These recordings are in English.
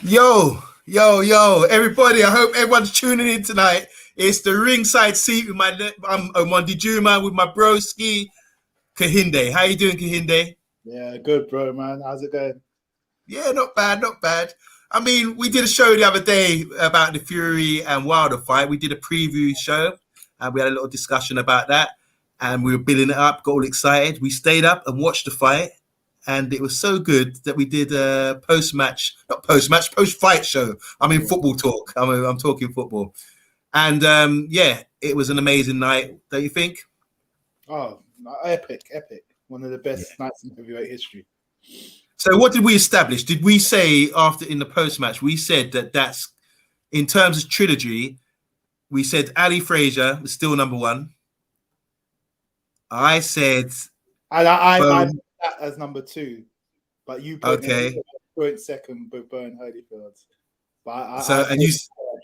Yo, everybody. I hope everyone's tuning in tonight. It's the ringside seat with I'm Mondi Juma with my broski, Kahinde. How you doing, Kahinde? Yeah, good, bro, man. How's it going? Yeah, not bad. I mean, we did a show the other day about the Fury and Wilder fight. We did a preview show, and we had a little discussion about that. And we were building it up, got all excited. We stayed up and watched the fight. And it was so good that we did a post-fight show. I mean, football talk. I'm talking football. And it was an amazing night, don't you think? Oh, epic. One of the best nights in heavyweight history. So what did we establish? Did we say in the post-match, we said that's, in terms of trilogy, we said Ali Frazier was still number one. I said... I that as number two, but you put joint second with Byrne Holyfield. But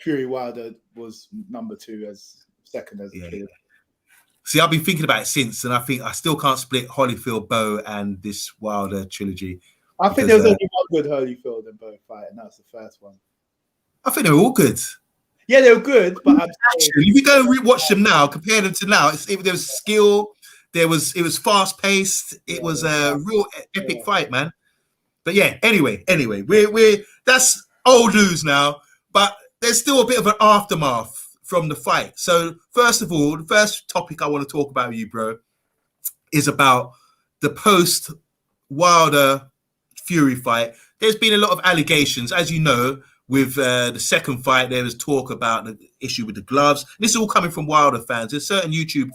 Fury Wilder was number two as second as a kid. See, I've been thinking about it since, and I think I still can't split Holyfield, Bowe, and this Wilder trilogy. I think there was only one good Holyfield and Bowe fight, and that was the first one. I think they were all good. Yeah, they were good, but actually, if you go and rewatch them now, compare them to now, there was skill. It was fast paced. It was a real epic fight, man. But anyway, we're that's old news now. But there's still a bit of an aftermath from the fight. So first of all, the first topic I want to talk about with you, bro, is about the post Wilder Fury fight. There's been a lot of allegations, as you know. With the second fight, there was talk about the issue with the gloves. This is all coming from Wilder fans. There's certain YouTube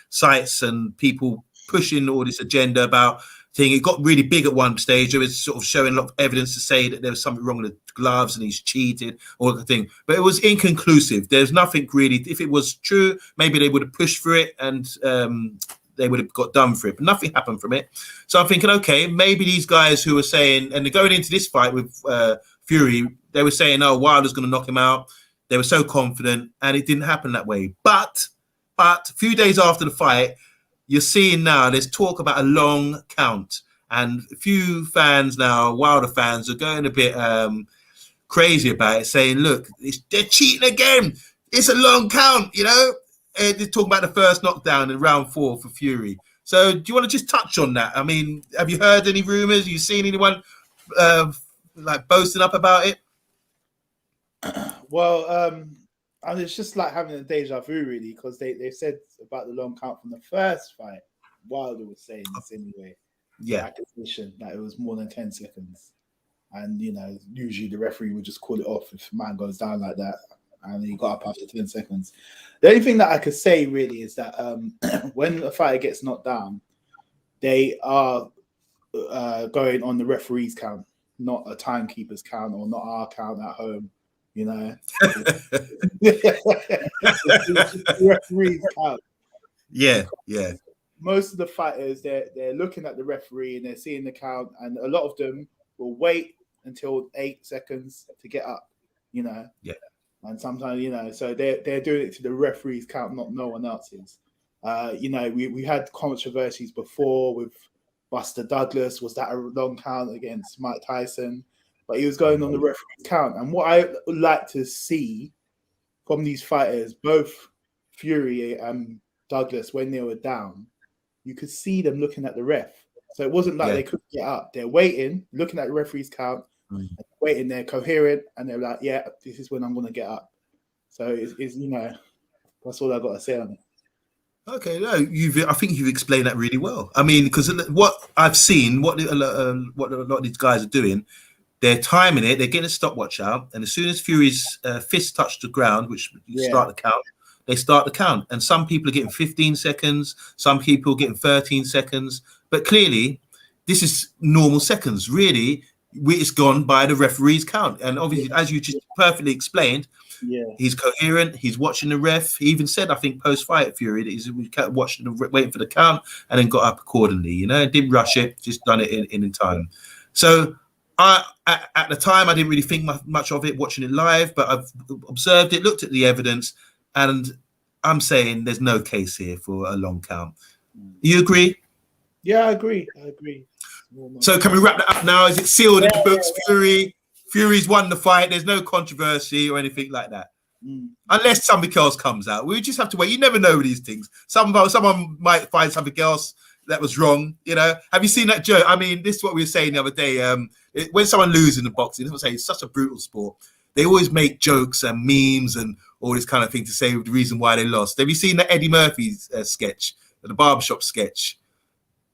sites and people pushing all this agenda about thing. It got really big at one stage. There was sort of showing a lot of evidence to say that there was something wrong with the gloves and he's cheated, all the thing. But it was inconclusive. There's nothing really. If it was true, maybe they would have pushed for it and they would have got done for it. But nothing happened from it. So I'm thinking, okay, maybe these guys who are saying, and they're going into this fight with Fury, they were saying, oh, Wilder's going to knock him out. They were so confident, and it didn't happen that way. But a few days after the fight, you're seeing now there's talk about a long count. And a few fans now, Wilder fans, are going a bit crazy about it, saying, look, they're cheating again. It's a long count, you know? And they're talking about the first knockdown in round 4 for Fury. So do you want to just touch on that? I mean, have you heard any rumors? Have you seen anyone boasting up about it? Well, it's just like having a deja vu, really, because they said about the long count from the first fight. Wilder was saying this anyway. Yeah. Accusation that it was more than 10 seconds. And, you know, usually the referee would just call it off if a man goes down like that. And he got up after 10 seconds. The only thing that I could say, really, is that when a fighter gets knocked down, they are going on the referee's count, not a timekeeper's count or not our count at home. You know, referees count. Yeah. Most of the fighters, they're looking at the referee and they're seeing the count, and a lot of them will wait until 8 seconds to get up. You know, and sometimes, you know, so they're doing it to the referee's count, not no one else's. You know, we had controversies before with Buster Douglas. Was that a long count against Mike Tyson? But he was going on the referee's count. And what I would like to see from these fighters, both Fury and Douglas, when they were down, you could see them looking at the ref. So it wasn't like they couldn't get up. They're waiting, looking at the referee's count, waiting, they're coherent, and they're like, yeah, this is when I'm going to get up. So it's you know, that's all I've got to say on it. Okay, no, I think you've explained that really well. I mean, because what I've seen, what a lot of these guys are doing, they're timing it. They're getting a stopwatch out, and as soon as Fury's fist touched the ground, which start the count, they start the count. And some people are getting 15 seconds, some people are getting 13 seconds. But clearly, this is normal seconds. Really, it's gone by the referee's count. And obviously, as you just perfectly explained, he's coherent. He's watching the ref. He even said, I think, post-fight Fury, that he kept watching, waiting for the count, and then got up accordingly. You know, didn't rush it, just done it in time. So. At the time, I didn't really think much of it watching it live, but I've observed it, looked at the evidence, and I'm saying there's no case here for a long count. You agree? Yeah, I agree. So can we wrap that up now? Is it sealed in the books? Fury Fury's won the fight. There's no controversy or anything like that. Unless something else comes out. We just have to wait. You never know with these things. Someone might find something else that was wrong. You know, have you seen that joke? I mean, this is what we were saying the other day. When someone loses in the boxing, people say it's such a brutal sport. They always make jokes and memes and all this kind of thing to say the reason why they lost. Have you seen the Eddie Murphy sketch, the barbershop sketch,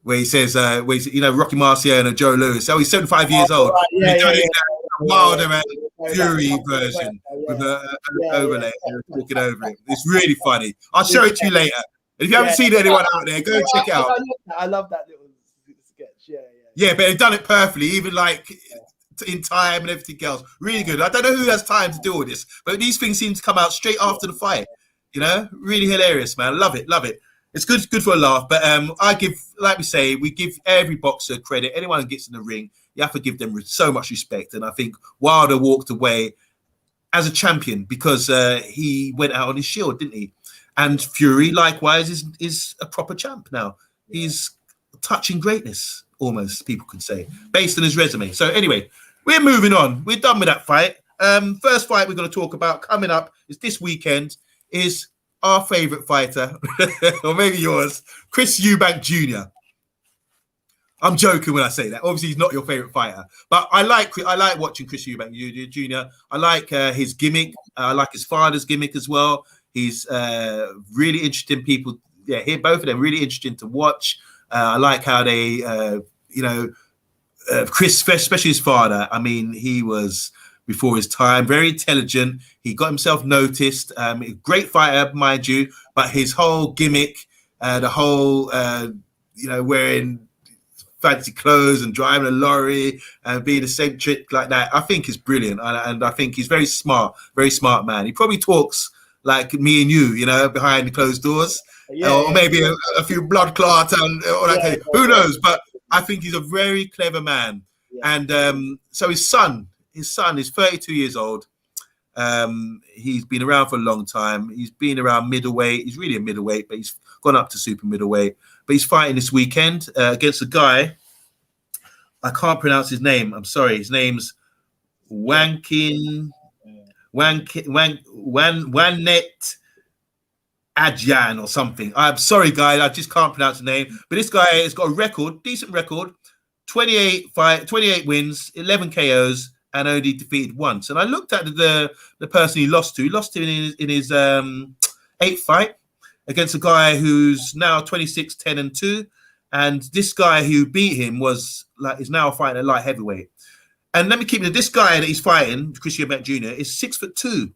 where he says, Rocky Marciano and Joe Louis? Oh, he's 75 years old. Wilder and Fury version with an overlay talking over it. It's really funny. I'll show it to you later. If you haven't seen anyone out there, go check it out. I love that little sketch. Yeah, but they've done it perfectly, even like in time and everything else. Really good. I don't know who has time to do all this, but these things seem to come out straight after the fight. You know, really hilarious, man. Love it. It's good for a laugh. But we give every boxer credit. Anyone who gets in the ring, you have to give them so much respect. And I think Wilder walked away as a champion because he went out on his shield, didn't he? And Fury, likewise, is a proper champ now. He's touching greatness, almost, people could say, based on his resume. So anyway, we're moving on. We're done with that fight. First fight we're going to talk about coming up is this weekend is our favourite fighter, or maybe yours, Chris Eubank Jr. I'm joking when I say that. Obviously, he's not your favourite fighter, but I like watching Chris Eubank Jr. I like his gimmick. I like his father's gimmick as well. He's really interesting people. Yeah, both of them really interesting to watch. I like how they, Chris, especially his father. I mean, he was before his time, very intelligent. He got himself noticed. Great fighter, mind you, but his whole gimmick, the whole, wearing fancy clothes and driving a lorry and being eccentric like that, I think is brilliant. And I think he's very smart man. He probably talks like me and you, behind the closed doors. Or maybe a few blood clots and all that. Who knows? But I think he's a very clever man. And so his son is 32 years old. He's been around for a long time. He's been around middleweight. He's really a middleweight, but he's gone up to super middleweight. But he's fighting this weekend against a guy. I can't pronounce his name. I'm sorry. His name's Wanet Adjan or something. I'm sorry, guys. I just can't pronounce the name. But this guy has got a decent record, 28 wins, 11 KOs, and only defeated once. And I looked at the person he lost to. He lost to in his 8th fight against a guy who's now 26, 10-2. And this guy who beat him is now fighting at light heavyweight. And let me keep it. This guy that he's fighting, Chris Eubank Jr., is 6'2".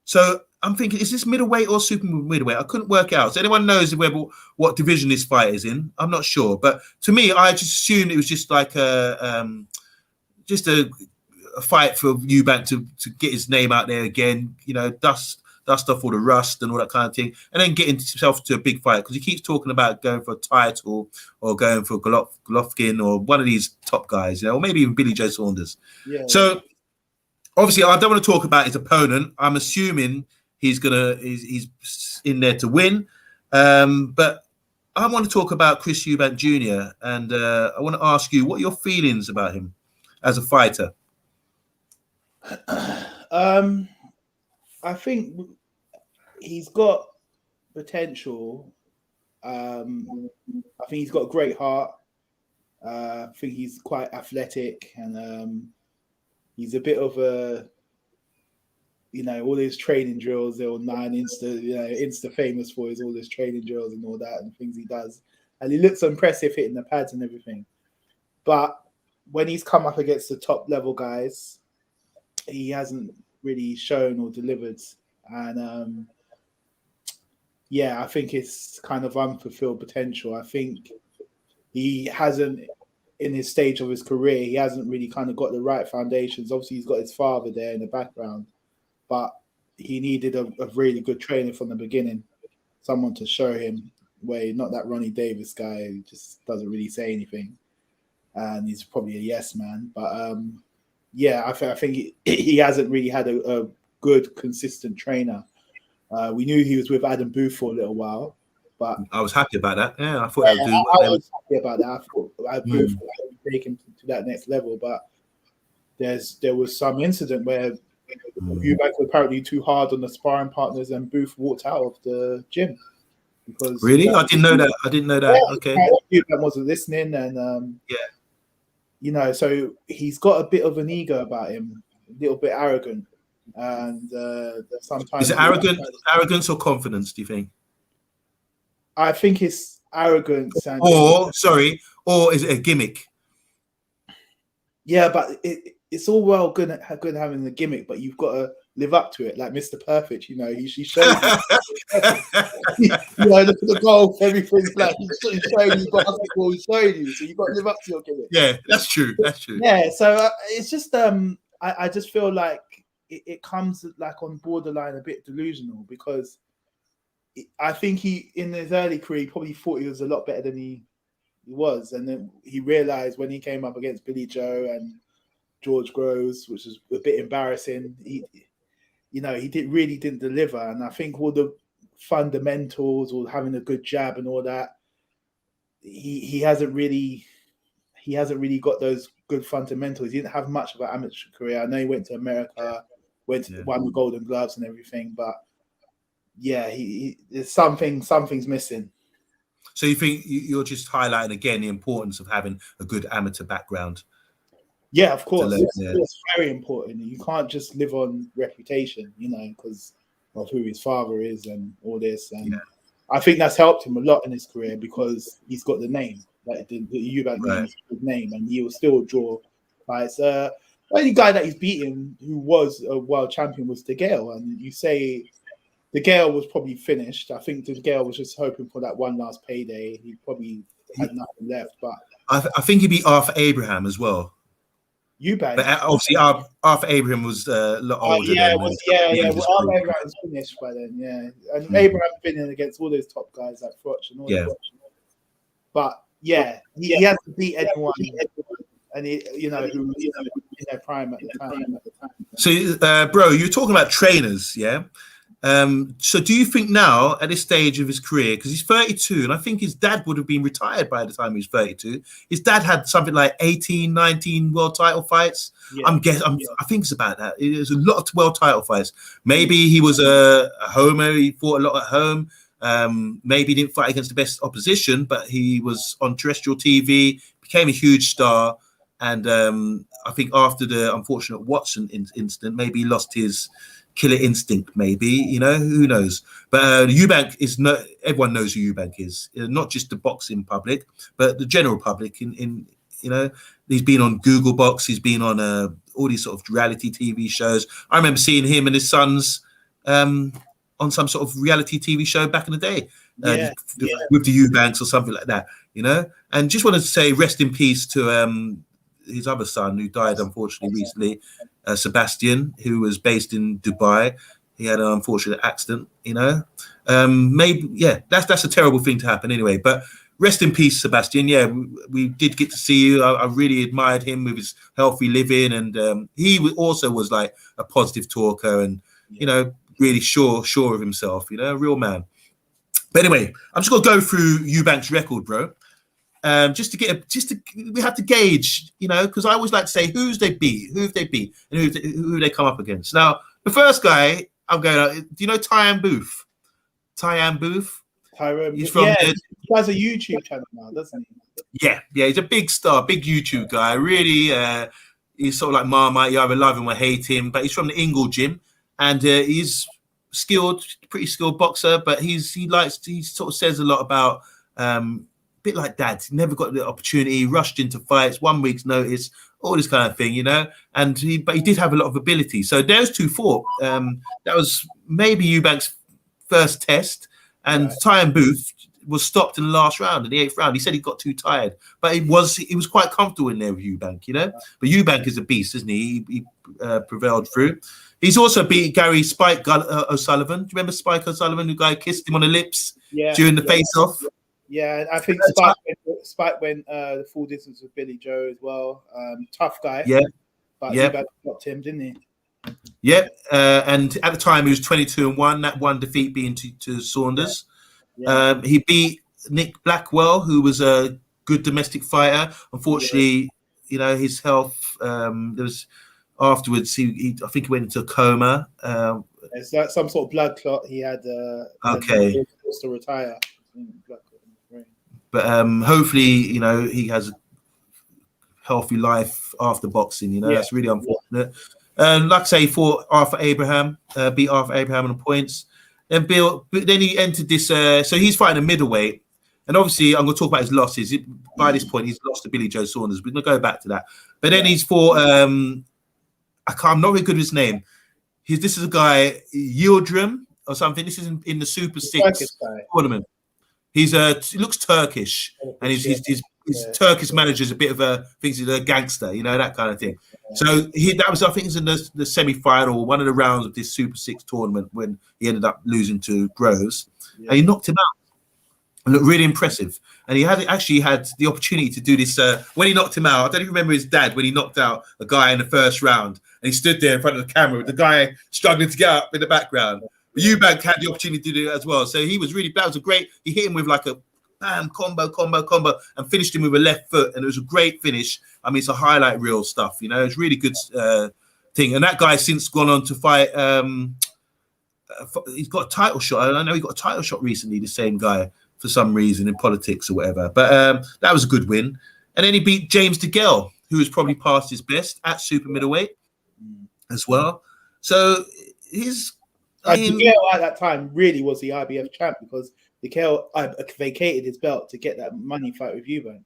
So I'm thinking, is this middleweight or super middleweight? I couldn't work out. So anyone knows what division this fight is in? I'm not sure. But to me, I just assumed it was just like a fight for Eubank to get his name out there again, dust off all the rust and all that kind of thing, and then getting himself to a big fight because he keeps talking about going for a title or going for Golovkin or one of these top guys, or maybe even Billy Joe Saunders. Yeah. So obviously, I don't want to talk about his opponent. I'm assuming he's in there to win, but I want to talk about Chris Eubank Jr. and I want to ask you what are your feelings about him as a fighter. I think he's got potential. I think he's got a great heart. I think he's quite athletic, and he's a bit of a, all his training drills. They're all Insta famous for all his training drills and all that and things he does. And he looks impressive hitting the pads and everything. But when he's come up against the top level guys, he hasn't really shown or delivered. And I think it's kind of unfulfilled potential. I think he hasn't, in his stage of his career, he hasn't really kind of got the right foundations. Obviously, he's got his father there in the background, but he needed a really good trainer from the beginning, someone to show him way, not that Ronnie Davis guy who just doesn't really say anything. And he's probably a yes man. But I think he hasn't really had a good, consistent trainer. We knew he was with Adam Booth for a little while, but I was happy about that. Yeah, I thought I was happy about that. I thought Booth would take him to that next level. But there was some incident where Eubank was apparently too hard on the sparring partners, and Booth walked out of the gym because really, I didn't know that. I didn't know that. Okay, Eubank wasn't listening, and you know, so he's got a bit of an ego about him, a little bit arrogant, and sometimes is it arrogance or confidence? Do you think? I think it's arrogance, and or is it a gimmick? Yeah, but it's all well good having the gimmick, but you've got to live up to it. Like Mr. Perfect, you know, he showed you. You know, look at the golf, everything's like he's showing you basketball, he's showing you, so you've got to live up to your gimmick. Yeah, that's true. That's true. Yeah, so it's just I just feel like it comes like on borderline a bit delusional, because I think he in his early career he probably thought he was a lot better than he was, and then he realized when he came up against Billy Joe and George Groves, which was a bit embarrassing, he didn't deliver. And I think all the fundamentals, or having a good jab and all that, he hasn't really got those good fundamentals. He didn't have much of an amateur career. I know he went to America, won the Golden Gloves and everything, but yeah, there's something's missing. So you think you're just highlighting again the importance of having a good amateur background? Yeah, of course. It's very important. You can't just live on reputation, you know, because of who his father is and all this. And I think that's helped him a lot in his career, because he's got the name, like the Eubank name is a good name, and he will still draw fights. The only guy that he's beaten who was a world champion was De Gale, and you say De Gale was probably finished. I think De Gale was just hoping for that one last payday. He probably had nothing left. But I think he beat Arthur Abraham as well. Eubank. But obviously, Arthur Abraham was a lot older. Well, Arthur Abraham was finished by then. Yeah, and Abraham been in against all those top guys like Froch and all that. But yeah, he has to beat anyone, and who was in their prime at the time. So, bro, you're talking about trainers, yeah? So do you think now, at this stage of his career, because he's 32, and I think his dad would have been retired by the time he was 32, his dad had something like 18, 19 world title fights. I think it's about that. There's a lot of world title fights. Maybe he was a homer, he fought a lot at home. Maybe he didn't fight against the best opposition, but he was on terrestrial TV, became a huge star. And I think after the unfortunate Watson incident, maybe he lost his killer instinct, maybe, you know, who knows. But Eubank is everyone knows who Eubank is, not just the boxing public, but the general public. In you know, he's been on Google Box, he's been on all these sort of reality TV shows. I remember seeing him and his sons on some sort of reality TV show back in the day, with the Eubanks or something like that, you know. And just wanted to say rest in peace to his other son, who died unfortunately recently, Sebastian, who was based in Dubai. He had an unfortunate accident, you know. That's a terrible thing to happen anyway. But rest in peace, Sebastian. Yeah, we did get to see you. I really admired him with his healthy living, and he also was like a positive talker, and you know, really sure of himself. You know, a real man. But anyway, I'm just gonna go through Eubank's record, bro. We have to gauge, you know, because I always like to say who they beat, and who they come up against. Now, the first guy I'm going. Do you know Tyan Booth? Tyrone Booth. He's from. He has a YouTube channel now, doesn't he? Yeah, he's a big star, big YouTube guy. Really, he's sort of like Marmite. You either love him or hate him. But he's from the Ingle gym, and he's pretty skilled boxer. But he sort of says a lot about. Bit like Dad, he never got the opportunity, rushed into fights, 1 week's notice, all this kind of thing, you know. But he did have a lot of ability. So those two fought. That was maybe Eubank's first test, and Tyan Booth was stopped in the last round, in the 8th round. He said he got too tired, but he was quite comfortable in there with Eubank, you know. But Eubank is a beast, isn't he? He prevailed through. He's also beat Gary Spike O'Sullivan. Do you remember Spike O'Sullivan, the guy kissed him on the lips during the face-off? Yeah, I think Spike went the full distance with Billy Joe as well. Tough guy. Yeah. But Eubank stopped him, didn't he? Yeah. And at the time, he was 22-1. That one defeat being to Saunders. Yeah. He beat Nick Blackwell, who was a good domestic fighter. Unfortunately, you know, his health, there was afterwards, I think he went into a coma. It's like some sort of blood clot. He had. Okay. He was forced to retire. Blood clot in his brain. But hopefully, he has a healthy life after boxing. That's really unfortunate. Like I say, he fought Arthur Abraham, beat Arthur Abraham on the points. Then he entered this. So he's fighting a middleweight, and obviously I'm going to talk about his losses. By this point, he's lost to Billy Joe Saunders. We're going to go back to that. But then he's fought. I'm not very good with his name. This is a guy Yildirim or something. This is in the Super 6 tournament. He looks Turkish, and his Turkish manager is a bit of thinks he's a gangster, that kind of thing. So that was, I think, it was in the semi-final, one of the rounds of this Super 6 tournament when he ended up losing to Groves, and he knocked him out. It looked really impressive, and he actually had the opportunity to do this when he knocked him out. I don't even remember his dad when he knocked out a guy in the first round, and he stood there in front of the camera with the guy struggling to get up in the background. Eubank had the opportunity to do it as well, so he was really. That was a great. He hit him with like a bam combo, and finished him with a left foot, and it was a great finish. I mean, it's a highlight reel stuff, It's really good thing. And that guy's since gone on to fight. He's got a title shot. I know he got a title shot recently. The same guy for some reason in politics or whatever. But that was a good win. And then he beat James DeGale, who was probably past his best at super middleweight as well. So DeGale at that time really was the IBF champ because DeGale vacated his belt to get that money fight with Eubank.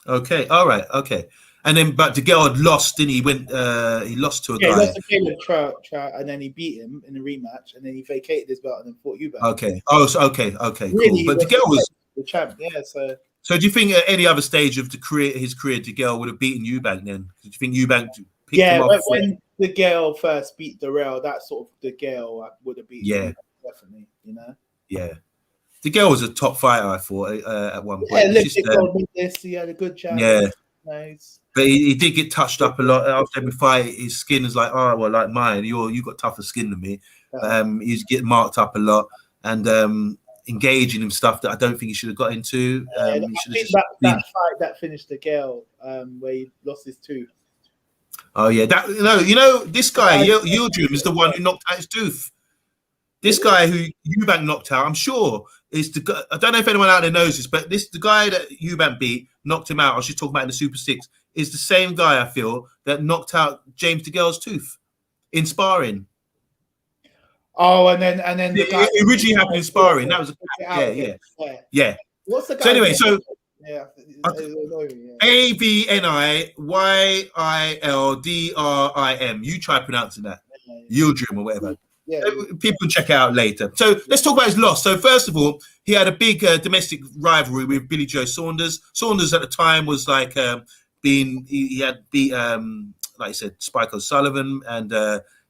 Okay, all right, okay. And then, but DeGale had lost, didn't he? He lost to a guy. He lost to Caleb Trout, and then he beat him in the rematch, and then he vacated his belt and then fought Eubank. Okay. Oh, so, okay, really, cool. But DeGale was the champ, yeah. So do you think at any other stage of his career, DeGale would have beaten Eubank then? Do you think Eubank picked him up? When DeGale first beat Darrell, that sort of DeGale would have beaten him, definitely, Yeah. DeGale was a top fighter, I thought, at one point. He had a good chance. Yeah. Nice. But he did get touched up a lot after every fight. His skin is like, like mine. You got tougher skin than me. He's getting marked up a lot and engaging in stuff that I don't think he should have got into. I think that fight that finished DeGale, where he lost his tooth. Oh yeah, this guy Yildirim is the one who knocked out his tooth. This guy who Eubank knocked out, I'm sure, is the guy. I don't know if anyone out there knows this, but the guy that Eubank beat, knocked him out. I was just talking about in the Super 6, is the same guy I feel that knocked out James DeGale's tooth in sparring. Oh, and then the guy it originally happened in sparring. That was yeah. What's the guy? So anyway, AVNIYILDRIM. You try pronouncing that, Yildirim or whatever. Yeah. People can check it out later. So let's talk about his loss. So first of all, he had a big domestic rivalry with Billy Joe Saunders. Saunders at the time was like he had beat like I said, Spike O'Sullivan and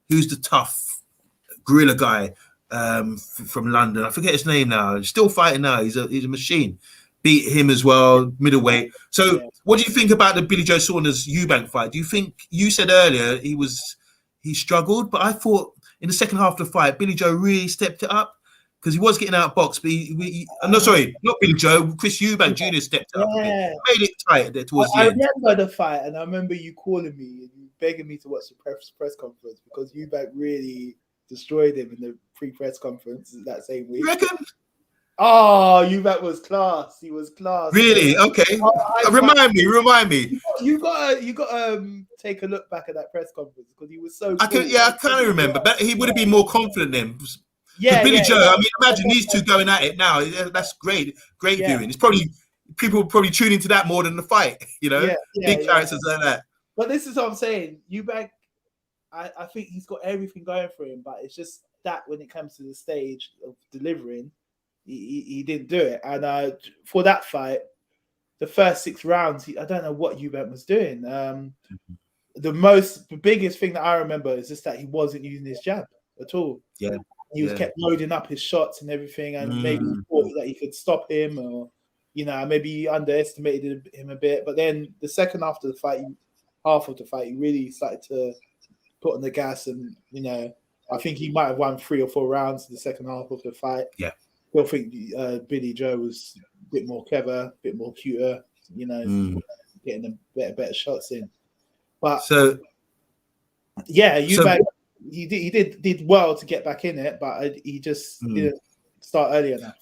who's the tough gorilla guy from London. I forget his name now. He's still fighting now. He's a machine. Beat him as well, middleweight. So what do you think about the Billy Joe Saunders Eubank fight? Do you think, you said earlier he struggled, but I thought in the second half of the fight, Billy Joe really stepped it up because he was getting outboxed. But not Billy Joe. Chris Eubank Jr. stepped it up a bit. Made it tight there towards the end. I remember the fight, and I remember you calling me and you begging me to watch the press conference because Eubank really destroyed him in the pre-press conference that same week. You reckon? Oh, Eubank was class. He was class. Really? Okay. Remind me. You got to take a look back at that press conference because he was so. I kind of remember, but he would have been more confident then. Yeah, Billy Joe. I mean, imagine these two going at it now. That's great viewing. It's probably people probably tune into that more than the fight. Big characters like that. But this is what I'm saying. Eubank, I think he's got everything going for him, but it's just that when it comes to the stage of delivering. He didn't do it, and for that fight, the first 6 rounds, I don't know what Eubank was doing. The biggest thing that I remember is just that he wasn't using his jab at all. Yeah, he was kept loading up his shots and everything, and maybe he thought that he could stop him, or maybe he underestimated him a bit. But then the second half of the fight, he really started to put on the gas, and I think he might have won 3 or 4 rounds in the second half of the fight. Yeah. I think Billy Joe was a bit more clever, a bit more cuter, getting the better shots in. But so Yeah, So, Eubank, he did well to get back in it, but he just didn't start early enough.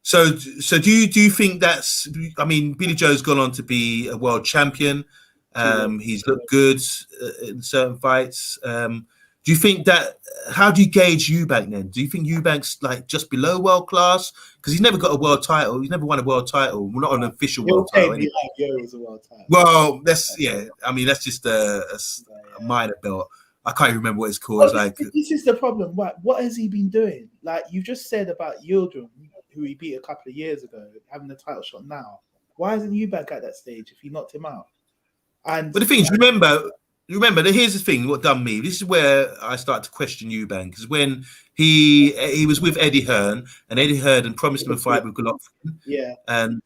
So do you think that's? I mean, Billy Joe's gone on to be a world champion. He's looked good in certain fights. Do you think that? How do you gauge Eubank then? Do you think Eubank's like just below world class because he's never got a world title? He's never won a world title. Well, not an official world title. Anyway. Was a world title. Well, that's I mean, that's just a minor belt. I can't even remember what it's called. Well, this is the problem. What has he been doing? Like you just said about Yildirim, who he beat a couple of years ago, having the title shot now. Why isn't Eubank at that stage if he knocked him out? But the thing is, remember that here's the thing. What done me? This is where I start to question Eubank, is when he was with Eddie Hearn, and Eddie Hearn promised him a fight with Golovkin. Yeah. And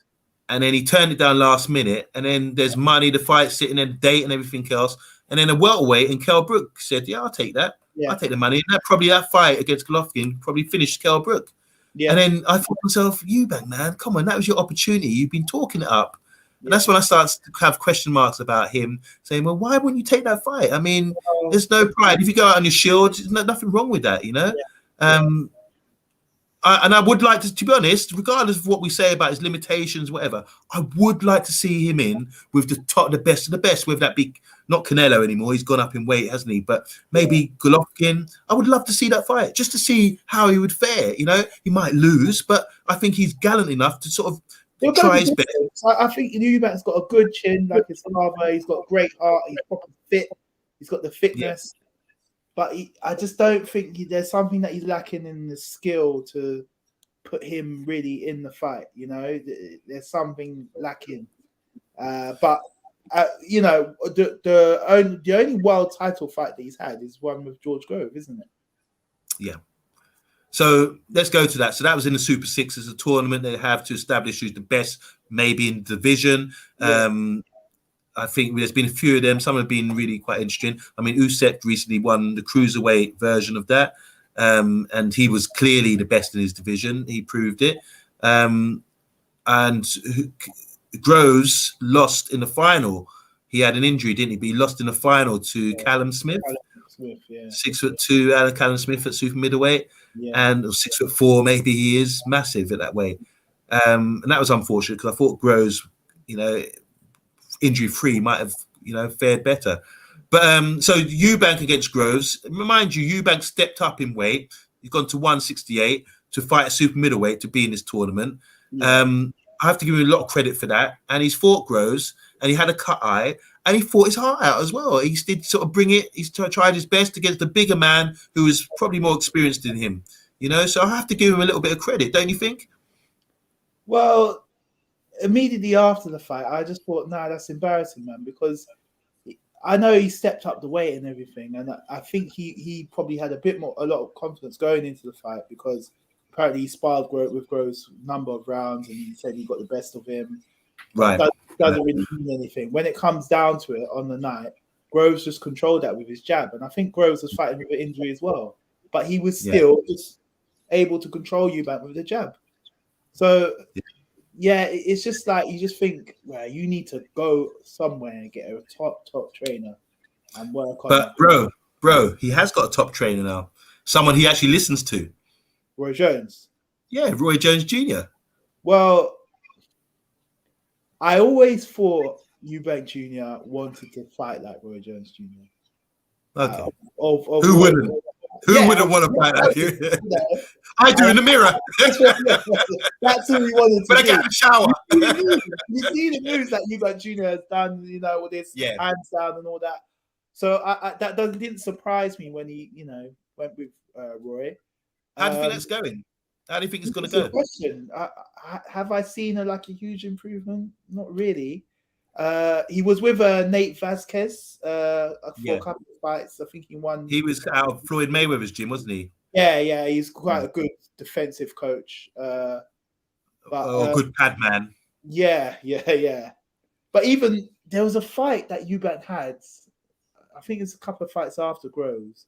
then he turned it down last minute, and then there's money, the fight sitting there, date and everything else. And then a welterweight and Kell Brook said, "Yeah, I'll take that. Yeah. I'll take the money." And that fight against Golovkin probably finished Kell Brook. Yeah. And then I thought to myself, Eubank, man, come on, that was your opportunity. You've been talking it up. And that's when I started to have question marks about him, saying, well, why wouldn't you take that fight? I mean, there's no pride. If you go out on your shield, there's nothing wrong with that, you know? Yeah. I would like to be honest, regardless of what we say about his limitations, whatever, I would like to see him in with the best of the best, whether that be not Canelo anymore. He's gone up in weight, hasn't he? But maybe Golovkin. I would love to see that fight just to see how he would fare. You know, he might lose, but I think he's gallant enough to sort of try his best. I think Eubank's got a good chin, like his father. He's got great heart. He's proper fit. He's got the fitness. Yeah. But I just don't think there's something that he's lacking in the skill to put him really in the fight. You know, there's something lacking. But you know, the only world title fight that he's had is one with George Grove, isn't it? Yeah. So let's go to that. So that was in the Super Six as a tournament they have to establish who's the best, maybe in the division. Yeah. I think there's been a few of them. Some have been really quite interesting. I mean, Usyk recently won the cruiserweight version of that, and he was clearly the best in his division. He proved it. And Groves lost in the final. He had an injury, didn't he? But he lost in the final to Callum Smith. 6'2", Callum Smith at super middleweight, and 6'4", maybe he is massive at that weight. And that was unfortunate because I thought Groves, you know, injury-free might have, you know, fared better. But so Eubank against Groves. Mind you, Eubank stepped up in weight. He's gone to 168 to fight a super middleweight to be in this tournament. Yeah. I have to give him a lot of credit for that. And he's fought Groves, and he had a cut eye, and he fought his heart out as well. He did sort of bring it. He's tried his best against the bigger man who was probably more experienced than him. You know, so I have to give him a little bit of credit, don't you think? Well, immediately after the fight, I just thought, nah, that's embarrassing, man, because I know he stepped up the weight and everything, and I think he probably had a lot of confidence going into the fight because apparently he sparred with Groves a number of rounds and he said he got the best of him. Right. That doesn't really mean anything. When it comes down to it on the night, Groves just controlled that with his jab, and I think Groves was fighting with an injury as well, but he was still just able to control Eubank with the jab. So yeah, it's just like you just think, well, you need to go somewhere and get a top trainer and work on. But bro, he has got a top trainer now. Someone he actually listens to. Roy Jones. Yeah, Roy Jones Jr. Well, I always thought Eubank Jr. wanted to fight like Roy Jones Jr. Okay. Who wouldn't? Who wouldn't want to fight like you? I do in the mirror. That's all he wanted to do. But I get in the shower. You see the moves that Eubank Jr. has done, you know, with his hands down and all that. So that didn't surprise me when he, you know, went with Roy. How do you think that's going? How do you think it's going to go? Question. Have I seen a huge improvement? Not really. He was with Nate Vasquez for a couple of fights. I think he won. He was out of Floyd Mayweather's gym, wasn't he? Yeah. He's quite a good defensive coach. But good pad man. Yeah. But even there was a fight that Eubank had. I think it's a couple of fights after Groves,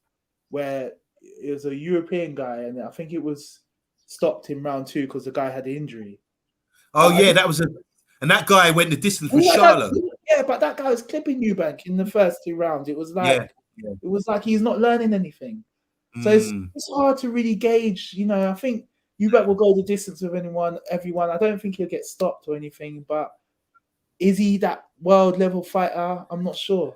where it was a European guy, and I think it was stopped in round 2 because the guy had an injury. Oh, and that guy went the distance with Charlo. Yeah, but that guy was clipping Eubank in the first 2 rounds. It was like It was like he's not learning anything. So it's hard to really gauge. You know, I think Eubank will go the distance with everyone. I don't think he'll get stopped or anything, but is he that world level fighter? I'm not sure.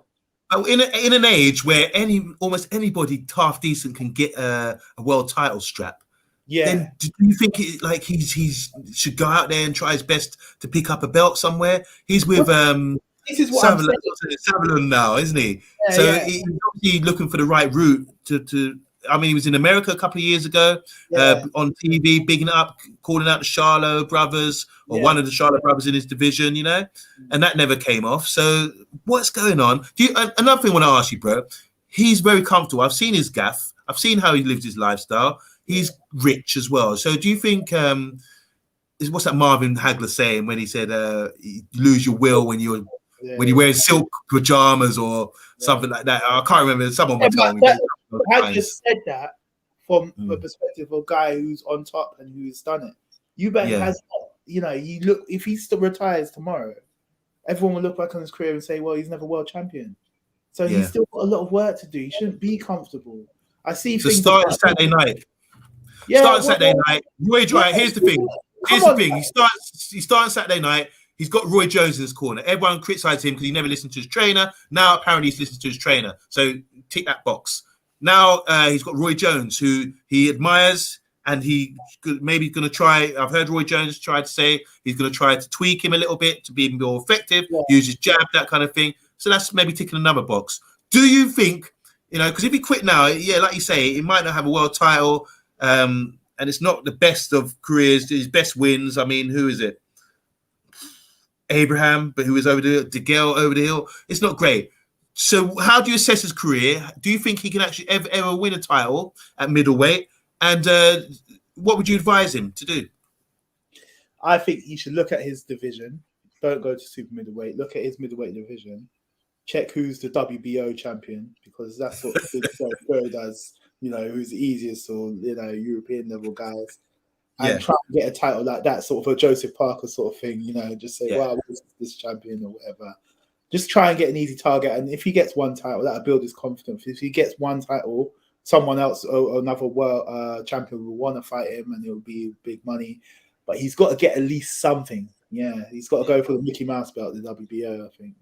In an age where almost anybody half decent can get a world title strap, then do you think he should go out there and try his best to pick up a belt somewhere? He's with this is what Sutherland now, isn't he? He's obviously looking for the right route to. I mean, he was in America a couple of years ago on TV, bigging it up, calling out the Charlo brothers or one of the Charlo brothers in his division, you know, and that never came off. So what's going on? Another thing I want to ask you, bro, he's very comfortable. I've seen his gaff. I've seen how he lives his lifestyle. He's rich as well. So do you think, what's that Marvin Hagler saying when he said, you lose your will when you're wearing silk pajamas or something like that? I can't remember. Someone was telling me. I just said that from the perspective of a guy who's on top and who's done it. Eubank has, you know, you look, if he still retires tomorrow, everyone will look back on his career and say, well, he's never world champion. So he's still got a lot of work to do. He shouldn't be comfortable. I see things. Starting Saturday night. Starting Saturday night. Roy Jones. Here's the thing. He starts Saturday night. He's got Roy Jones in his corner. Everyone criticized him because he never listened to his trainer. Now apparently he's listened to his trainer. So tick that box. Now he's got Roy Jones, who he admires, and he maybe going to try. I've heard Roy Jones try to say he's going to try to tweak him a little bit to be more effective, use his jab, that kind of thing. So that's maybe ticking another box. Do you think, you know, because if he quit now, like you say, he might not have a world title, and it's not the best of careers, his best wins. I mean, who is it? Abraham, but who is over the Gale over the hill? It's not great. So how do you assess his career? Do you think he can actually ever win a title at middleweight? And what would you advise him to do? I think he should look at his division. Don't go to super middleweight. Look at his middleweight division. Check who's the WBO champion, because that's what Go does. You know, who's the easiest, or, you know, European level guys. And try and get a title like that, sort of a Joseph Parker sort of thing. You know, just say, wow, what's this champion or whatever. Just try and get an easy target, and if he gets one title, that'll build his confidence. If he gets one title, someone else or another world champion will want to fight him, and it'll be big money. But he's got to get at least something. Yeah, he's got to go for the Mickey Mouse belt, the WBO, I think.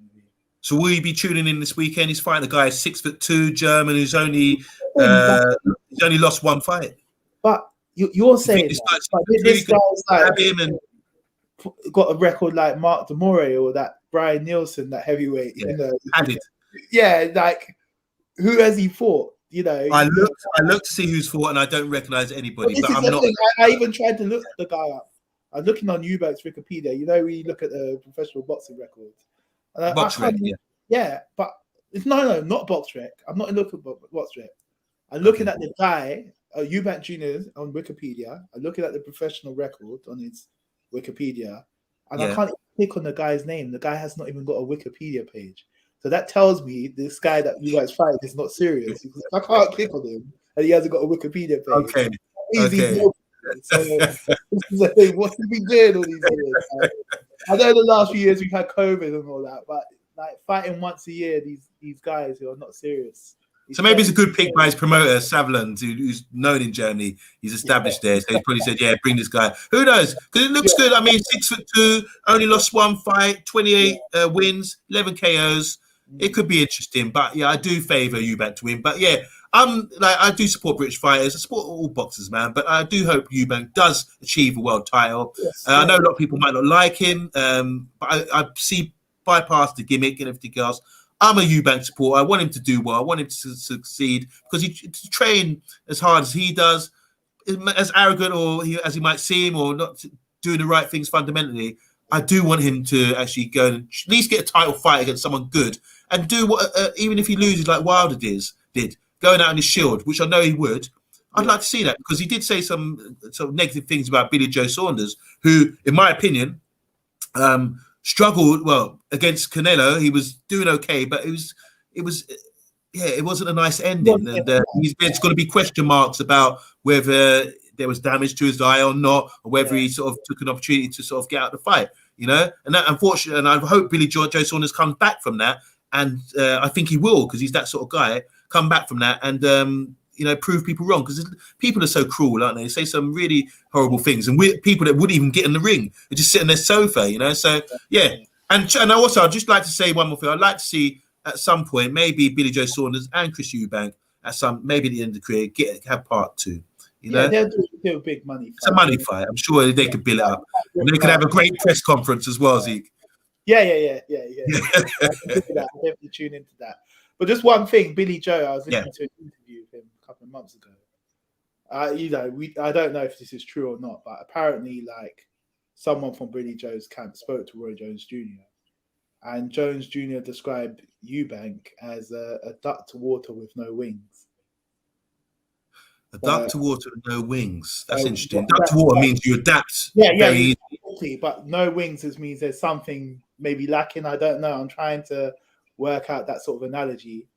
So will you be tuning in this weekend? He's fighting a guy 6'2" German who's only lost one fight. But you're saying that, but this guy's like got a record like Mark Demore or that Brian Nielsen, that heavyweight, you know. Like, who has he fought? You know, I looked to see who's fought, and I don't recognize anybody. But I'm not. I even tried to look the guy up. I'm looking on Eubank's Wikipedia. You know, we look at the professional boxing records. BoxRec, but it's not BoxRec. I'm not looking at BoxRec. I'm looking at the guy, Eubank Jr. on Wikipedia. I'm looking at the professional record on his Wikipedia, and I can't click on the guy's name. The guy has not even got a Wikipedia page. So that tells me this guy that you guys fight is not serious. Because I can't click on him, and he hasn't got a Wikipedia page. Okay. So what have we doing all these years? Like, I know the last few years we've had COVID and all that, but like fighting once a year, these guys who are not serious. So maybe it's a good pick by his promoter, Sutherland, who's known in Germany. He's established there. So he probably said, bring this guy. Who knows? Because it looks good. I mean, 6'2", only lost one fight, 28 wins, 11 KOs. It could be interesting. But yeah, I do favour Eubank to win. But yeah, I do support British fighters. I support all boxers, man. But I do hope Eubank does achieve a world title. I know a lot of people might not like him, but I see bypass the gimmick and everything else. I'm a Eubank supporter. I want him to do well. I want him to succeed, because to train as hard as he does, as arrogant as he might seem, or not doing the right things fundamentally. I do want him to actually go and at least get a title fight against someone good, and do what, even if he loses like Wilder did, going out on his shield, which I know he would. I'd like to see that, because he did say some sort of negative things about Billy Joe Saunders, who, in my opinion, struggled against Canelo. He was doing okay, but it wasn't a nice ending. And there's going to be question marks about whether there was damage to his eye or not, or whether he sort of took an opportunity to sort of get out of the fight, you know. And that, unfortunately, and I hope Billy Joe Saunders comes back from that, and I think he will, because he's that sort of guy. come back from that and prove people wrong, because people are so cruel, aren't they? They say some really horrible things, and we're people that wouldn't even get in the ring. They just sit on their sofa, So yeah, and also I'd just like to say one more thing. I'd like to see at some point maybe Billy Joe Saunders and Chris Eubank maybe at the end of the career have part 2. They'll do a big money fight. It's a money fight. I'm sure they could build it up. And they could have a great press conference as well, Zeke. Yeah. I definitely tune into that. But just one thing, Billy Joe, I was listening to an interview with him a couple of months ago. I don't know if this is true or not, but apparently, like, someone from Billy Joe's camp spoke to Roy Jones Jr. and Jones Jr. described Eubank as a duck to water with no wings. A duck to water with no wings. That's interesting. Duck to water means you adapt. Exactly. But no wings means there's something maybe lacking. I don't know. I'm trying to work out that sort of analogy.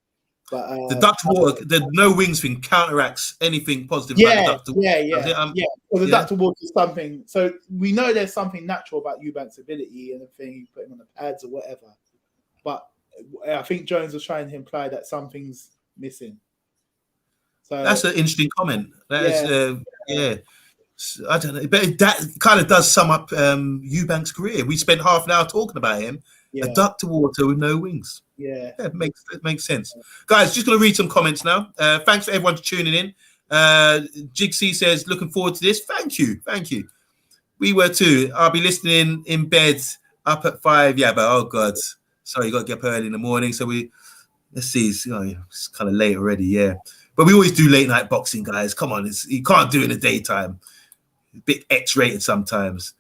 But the duck to water, the no wings thing counteracts anything positive about the duck to water. Well, the duck to water is something. So we know there's something natural about Eubank's ability and the thing you put him on the pads or whatever. But I think Jones was trying to imply that something's missing. So that's an interesting comment. That is, I don't know, but that kind of does sum up Eubank's career. We spent half an hour talking about him. A duck to water with no wings. It makes sense. Guys, just going to read some comments now. Thanks for everyone for tuning in. Jigsy says, looking forward to this. Thank you. We were too. I'll be listening in bed up at 5. Yeah, but oh God. Sorry, you got to get up early in the morning. So let's see. It's kind of late already, yeah. But we always do late night boxing, guys. Come on, you can't do it in the daytime. A bit X-rated sometimes.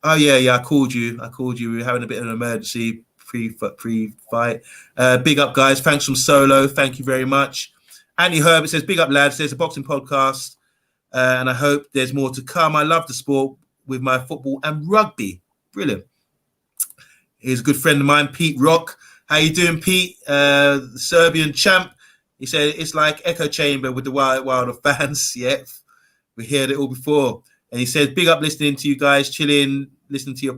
Oh yeah, I called you. We were having a bit of an emergency pre-fight. Big up, guys. Thanks from Solo. Thank you very much. Andy Herbert says, big up, lads. There's a boxing podcast, and I hope there's more to come. I love the sport with my football and rugby. Brilliant. Here's a good friend of mine, Pete Rock. How you doing, Pete? The Serbian champ. He said, it's like echo chamber with the wild of fans. Yeah, we heard it all before. And he said, big up listening to you guys, chilling, listening to your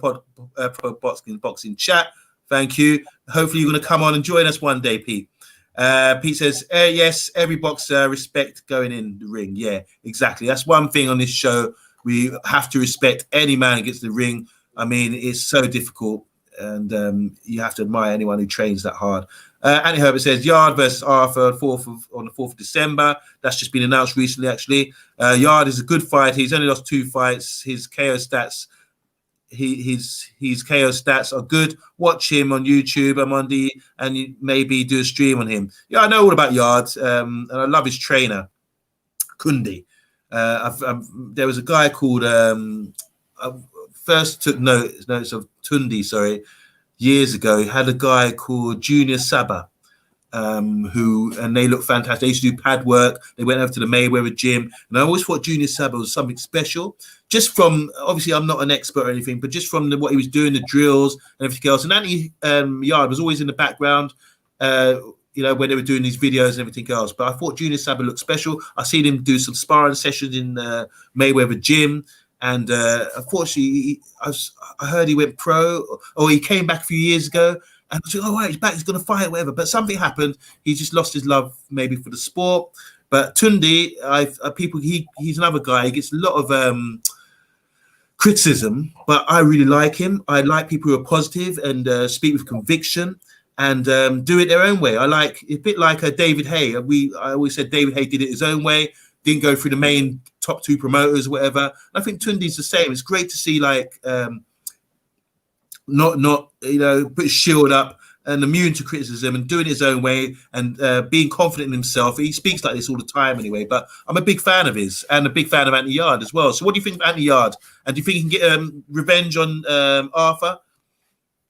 boxing chat. Thank you. Hopefully you're going to come on and join us one day, Pete. Pete says, yes, every boxer respect going in the ring. Yeah, exactly. That's one thing on this show. We have to respect any man who gets to the ring. I mean, it's so difficult. And you have to admire anyone who trains that hard. Andy Herbert says, Yard versus Arthur on the 4th of December. That's just been announced recently, actually. Yard is a good fight. He's only lost 2 fights. His KO stats, his KO stats are good. Watch him on YouTube, and you maybe do a stream on him. Yeah, I know all about Yard, and I love his trainer, Kundi. There was a guy called... first took notes of Tundi, years ago. He had a guy called Junior Saba, and they look fantastic. They used to do pad work. They went over to the Mayweather gym, and I always thought Junior Saba was something special. Just from, obviously, I'm not an expert or anything, but just from what he was doing, the drills and everything else. And Anthony Yard was always in the background, when they were doing these videos and everything else. But I thought Junior Saba looked special. I seen him do some sparring sessions in the Mayweather gym. And unfortunately, I heard he went pro, or he came back a few years ago. And I was like, oh, right, he's back, he's going to fight, whatever. But something happened. He just lost his love maybe for the sport. But Tundi, he's another guy. He gets a lot of criticism, but I really like him. I like people who are positive and speak with conviction and do it their own way. I like, a bit like David Hay. I always said David Hay did it his own way. Didn't go through the main top 2 promoters, whatever. I think Tundi's the same. It's great to see not put his shield up and immune to criticism and doing it his own way and being confident in himself. He speaks like this all the time anyway, but I'm a big fan of his and a big fan of Anthony Yard as well. So what do you think of Anthony Yard? And do you think he can get revenge on Arthur?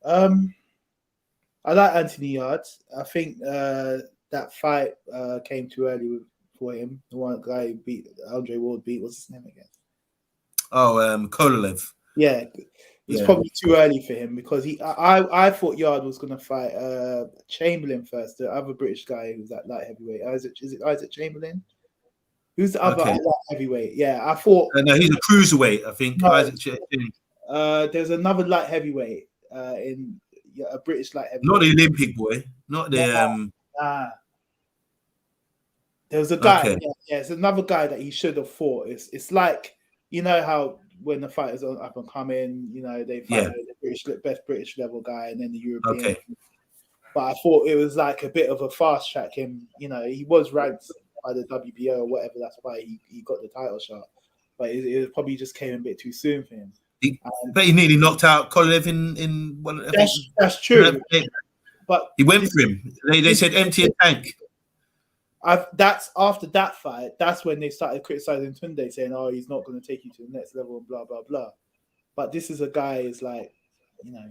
I like Anthony Yard. I think that fight came too early for him. The one guy who beat Andre Ward what's his name again? Kovalev. Yeah, it's probably too early for him because I thought Yard was going to fight Chamberlain first, the other British guy who's that light heavyweight. Is it Isaac Chamberlain? Who's the other light heavyweight? Yeah, I thought. No, he's a cruiserweight. I think Isaac. There's another light heavyweight in a British light heavyweight. Not the Olympic boy. Not the There was a guy. Okay. Yeah, it's another guy that he should have fought. It's like, you know how when the fighters are up and coming, you know, they fight the best British level guy and then the European. Okay. But I thought it was like a bit of a fast track. Him, you know, he was ranked by the WBO or whatever. That's why he got the title shot. But it probably just came a bit too soon for him. But he nearly knocked out Kovalev in one. That's true. But he went for him. They said empty a tank. That's after that fight. That's when they started criticizing Tunde, saying, "Oh, he's not going to take you to the next level," and blah blah blah. But this is a guy is like, you know.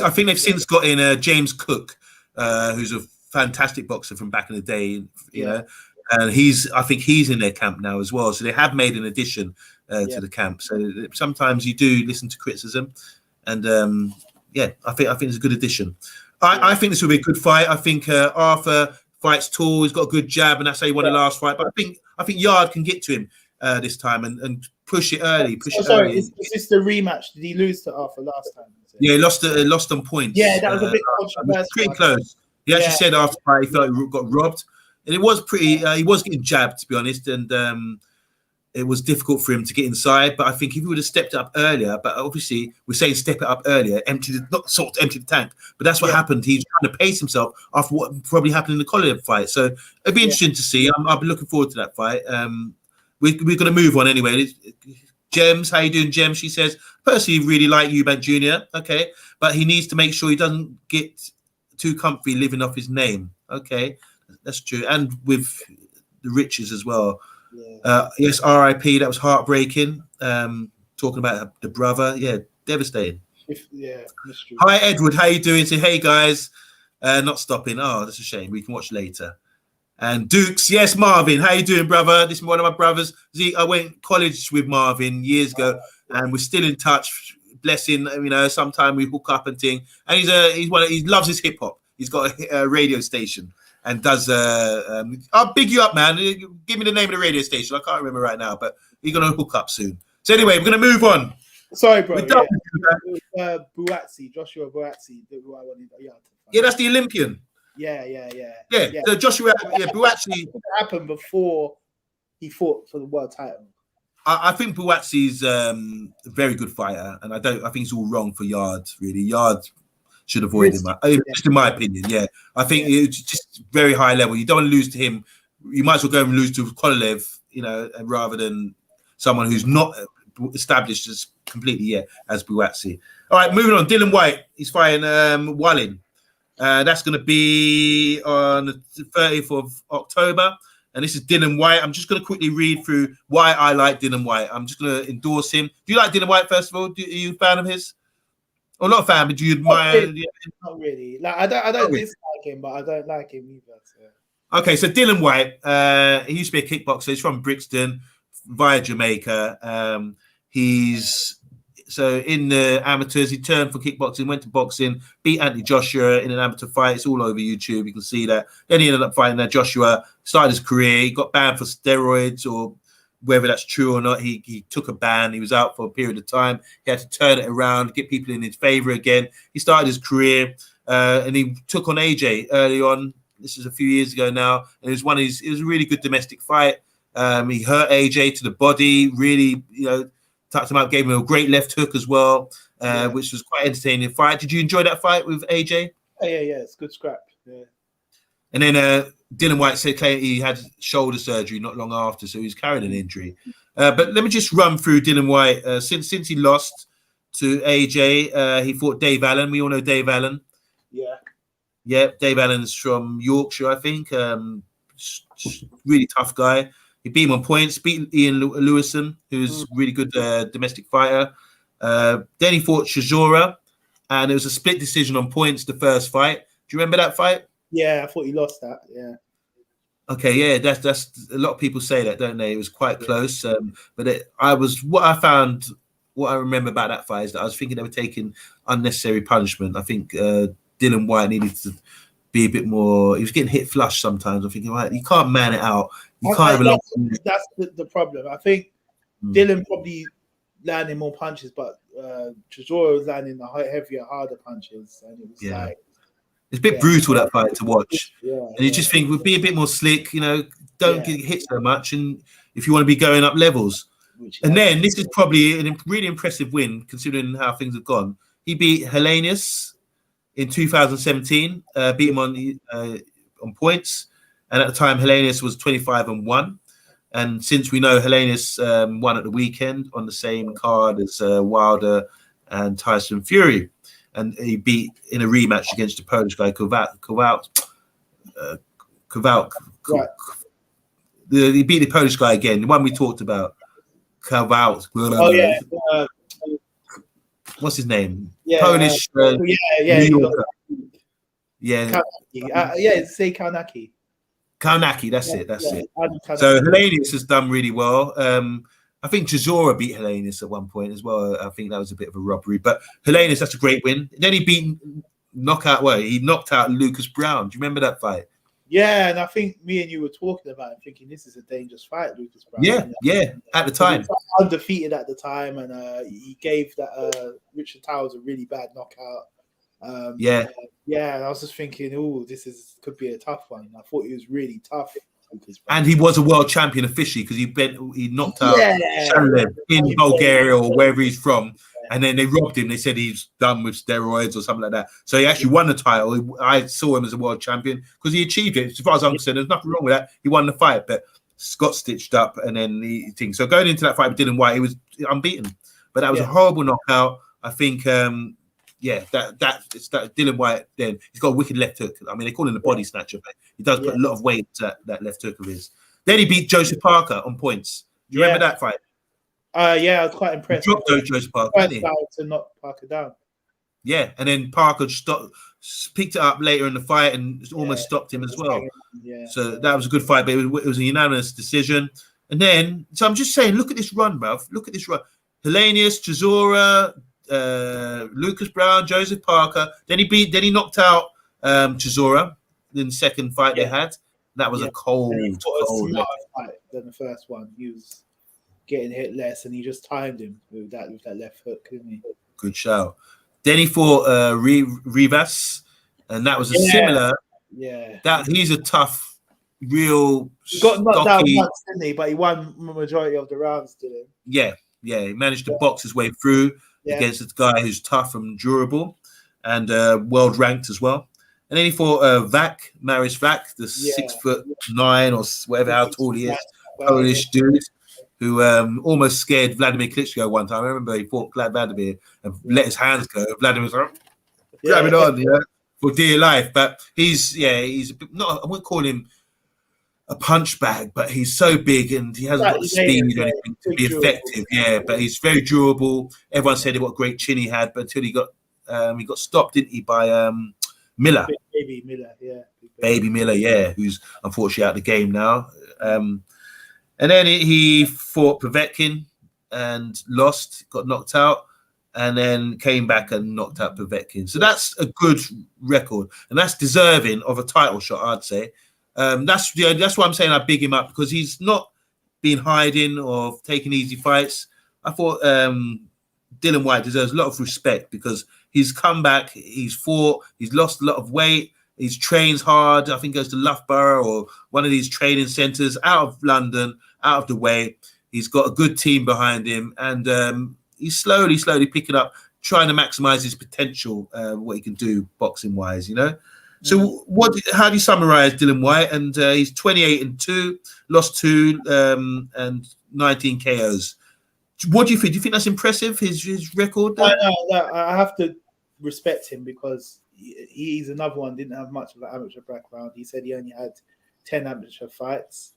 I think they've since got in James Cook, who's a fantastic boxer from back in the day. You know, and I think he's in their camp now as well. So they have made an addition to the camp. So sometimes you do listen to criticism, and I think it's a good addition. I think this will be a good fight. I think Arthur fights tall. He's got a good jab, and that's how he won the last fight. But I think Yard can get to him this time and push it early. Is this the rematch? Did he lose to Arthur last time? Yeah, he lost on points. Yeah, that was a bit controversial. Pretty close. He actually said after the fight he felt he got robbed, and it was pretty. He was getting jabbed, to be honest, and it was difficult for him to get inside. But I think if he would have stepped it up earlier, but obviously we're saying step it up earlier, empty the tank. But that's what happened. He's trying to pace himself after what probably happened in the Kovalev fight. So it'd be interesting to see. I'll be looking forward to that fight. We're going to move on anyway. Gems, how you doing, Gems? She says, personally, really like Eubank Jr. Okay, but he needs to make sure he doesn't get too comfy living off his name. Okay, that's true. And with the riches as well. Yes, R.I.P. That was heartbreaking. Talking about the brother, devastating. Hi, Edward. How you doing? Say, hey guys, not stopping. Oh, that's a shame. We can watch later. And Dukes, yes, Marvin. How you doing, brother? This is one of my brothers. I went to college with Marvin years ago, and we're still in touch. Blessing, you know. Sometime we hook up and thing. And he loves his hip hop. He's got a radio station. And does I'll big you up, man. Give me the name of the radio station. I can't remember right now, but you're gonna hook up soon. So anyway, we're gonna move on. Sorry, bro. Buatsi, Joshua Buatsi. Who I wanted. Yeah, that's the Olympian. Yeah. So Joshua, Buatsi happened before he fought for the world title. I think Buatsi's a very good fighter, and I think it's all wrong for Yard. Really, Yard should avoid him. Just in my opinion, I think it's just very high level. You don't want to lose to him. You might as well go and lose to Kovalev, you know, rather than someone who's not established as completely yet as Buatsi. All right, moving on. Dillian Whyte, he's fighting Wallin. That's going to be on the 30th of October. And this is Dillian Whyte. I'm just going to quickly read through why I like Dillian Whyte. I'm just going to endorse him. Do you like Dillian Whyte, first of all? Are you a fan of his? Or not a fan, but do you admire? Not really. Like I don't dislike him, but I don't like him either. So. Okay, so Dillian Whyte, he used to be a kickboxer. He's from Brixton via Jamaica. He's in the amateurs. He turned from kickboxing, went to boxing, beat Anthony Joshua in an amateur fight. It's all over YouTube. You can see that. Then he ended up fighting Joshua, started his career. He got banned for steroids, or whether that's true or not. He took a ban. He was out for a period of time. He had to turn it around, get people in his favor again. He started his career, and he took on AJ early on. This is a few years ago now, and it was a really good domestic fight. He hurt AJ to the body, really, you know, tucked him out, gave him a great left hook as well, which was quite entertaining fight. Did you enjoy that fight with AJ? Yeah, it's good scrap. Yeah. And then Dillian Whyte said he had shoulder surgery not long after, so he's carrying an injury. But let me just run through Dillian Whyte. Since he lost to AJ, he fought Dave Allen. We all know Dave Allen. Yeah, Dave Allen's from Yorkshire, I think. Really tough guy. He beat him on points, beat Ian Lewison, who's a really good domestic fighter. Then he fought Chisora, and it was a split decision on points the first fight. Do you remember that fight? Yeah, I thought he lost that. Yeah. Okay, yeah, that's a lot of people say that, don't they? It was quite close, but what I remember about that fight is that I was thinking they were taking unnecessary punishment. I think Dillian Whyte needed to be a bit more. He was getting hit flush sometimes. I'm thinking, right, you can't man it out. You can't have That's the problem. I think Dillian probably landing more punches, but Chisora was landing the heavier, harder punches, and it was It's a bit brutal, that fight to watch. Yeah, and you just think, we'd be a bit more slick, don't get hit so much, and if you want to be going up levels. And then this is probably a really impressive win considering how things have gone. He beat Hellenius in 2017, beat him on points, and at the time Hellenius was 25-1. And since we know Hellenius won at the weekend on the same card as Wilder and Tyson Fury, and he beat in a rematch against the Polish guy Kowalt. He beat the Polish guy again, the one we talked about. Kowalt. Oh yeah. What's his name? Yeah, Polish. New Yorker. Yeah. Say Kaunaki. Kaunaki, that's it. So Hellenius has done really well. I think Chisora beat Hellenius at one point as well. I think that was a bit of a robbery. But Hellenius, that's a great win. Then he knocked out Lucas Brown. Do you remember that fight? Yeah, and I think me and you were talking about it, thinking this is a dangerous fight, Lucas Brown. Yeah, at the time. He was undefeated at the time, and he gave that Richard Towers a really bad knockout. And I was just thinking, this could be a tough one. I thought he was really tough. And he was a world champion officially because he knocked out Shalev in Bulgaria or wherever he's from, and then they robbed him. They said he's done with steroids or something like that. So he actually won the title. I saw him as a world champion because he achieved it. As far as I'm concerned, there's nothing wrong with that. He won the fight, but got stitched up, and then the thing. So going into that fight with Dillian Whyte, he was unbeaten, but that was a horrible knockout. I think. That Dillian Whyte, then he's got a wicked left hook. I mean, they call him the body snatcher, but he does put a lot of weight to that left hook of his. Then he beat Joseph Parker on points. Do you remember that fight? I was quite impressed. He dropped Joseph Parker, didn't he? To knock Parker down. Yeah, and then Parker picked it up later in the fight and almost stopped him as well. Yeah. So that was a good fight, but it was a unanimous decision. And then, so I'm just saying, look at this run, bruv. Look at this run. Hellenius, Chisora, Lucas Brown, Joseph Parker. Then he knocked out Chisora in the second fight they had. That was a cold fight than the first one. He was getting hit less, and he just timed him with that left hook, didn't he? Good shout. Then he fought Rivas, and that was a similar. Yeah, that he's a tough, real. He got knocked down once, didn't he? But he won the majority of the rounds, didn't he? Yeah, he managed to box his way through against a guy who's tough and durable, and world ranked as well. And then he fought Mariusz Vak, the 6'9" or whatever how tall he is, Polish dude who almost scared Vladimir Klitschko one time. I remember he fought Vladimir and let his hands go. Vladimir was like, grabbing on, for dear life. But he's not. I wouldn't call him a punch bag, but he's so big and he hasn't got the speed or anything to be effective. Yeah, but he's very durable. Everyone said what a great chin he had, but until he got stopped, didn't he, by Miller? Baby Miller, Baby Miller, who's unfortunately out of the game now. And then he fought Povetkin and lost, got knocked out, and then came back and knocked out Povetkin. So that's a good record, and that's deserving of a title shot, I'd say. That's why I'm saying I big him up, because he's not been hiding or taking easy fights. I thought Dillian Whyte deserves a lot of respect because he's come back, he's fought, he's lost a lot of weight, he's trains hard. I think goes to Loughborough or one of these training centres out of London, out of the way. He's got a good team behind him, and he's slowly picking up, trying to maximise his potential, what he can do boxing-wise, So how do you summarise Dillian Whyte? And he's 28-2, lost 2 and 19 KOs. What do you think? Do you think that's impressive, his record? I have to respect him because he's another one, didn't have much of an amateur background. He said he only had 10 amateur fights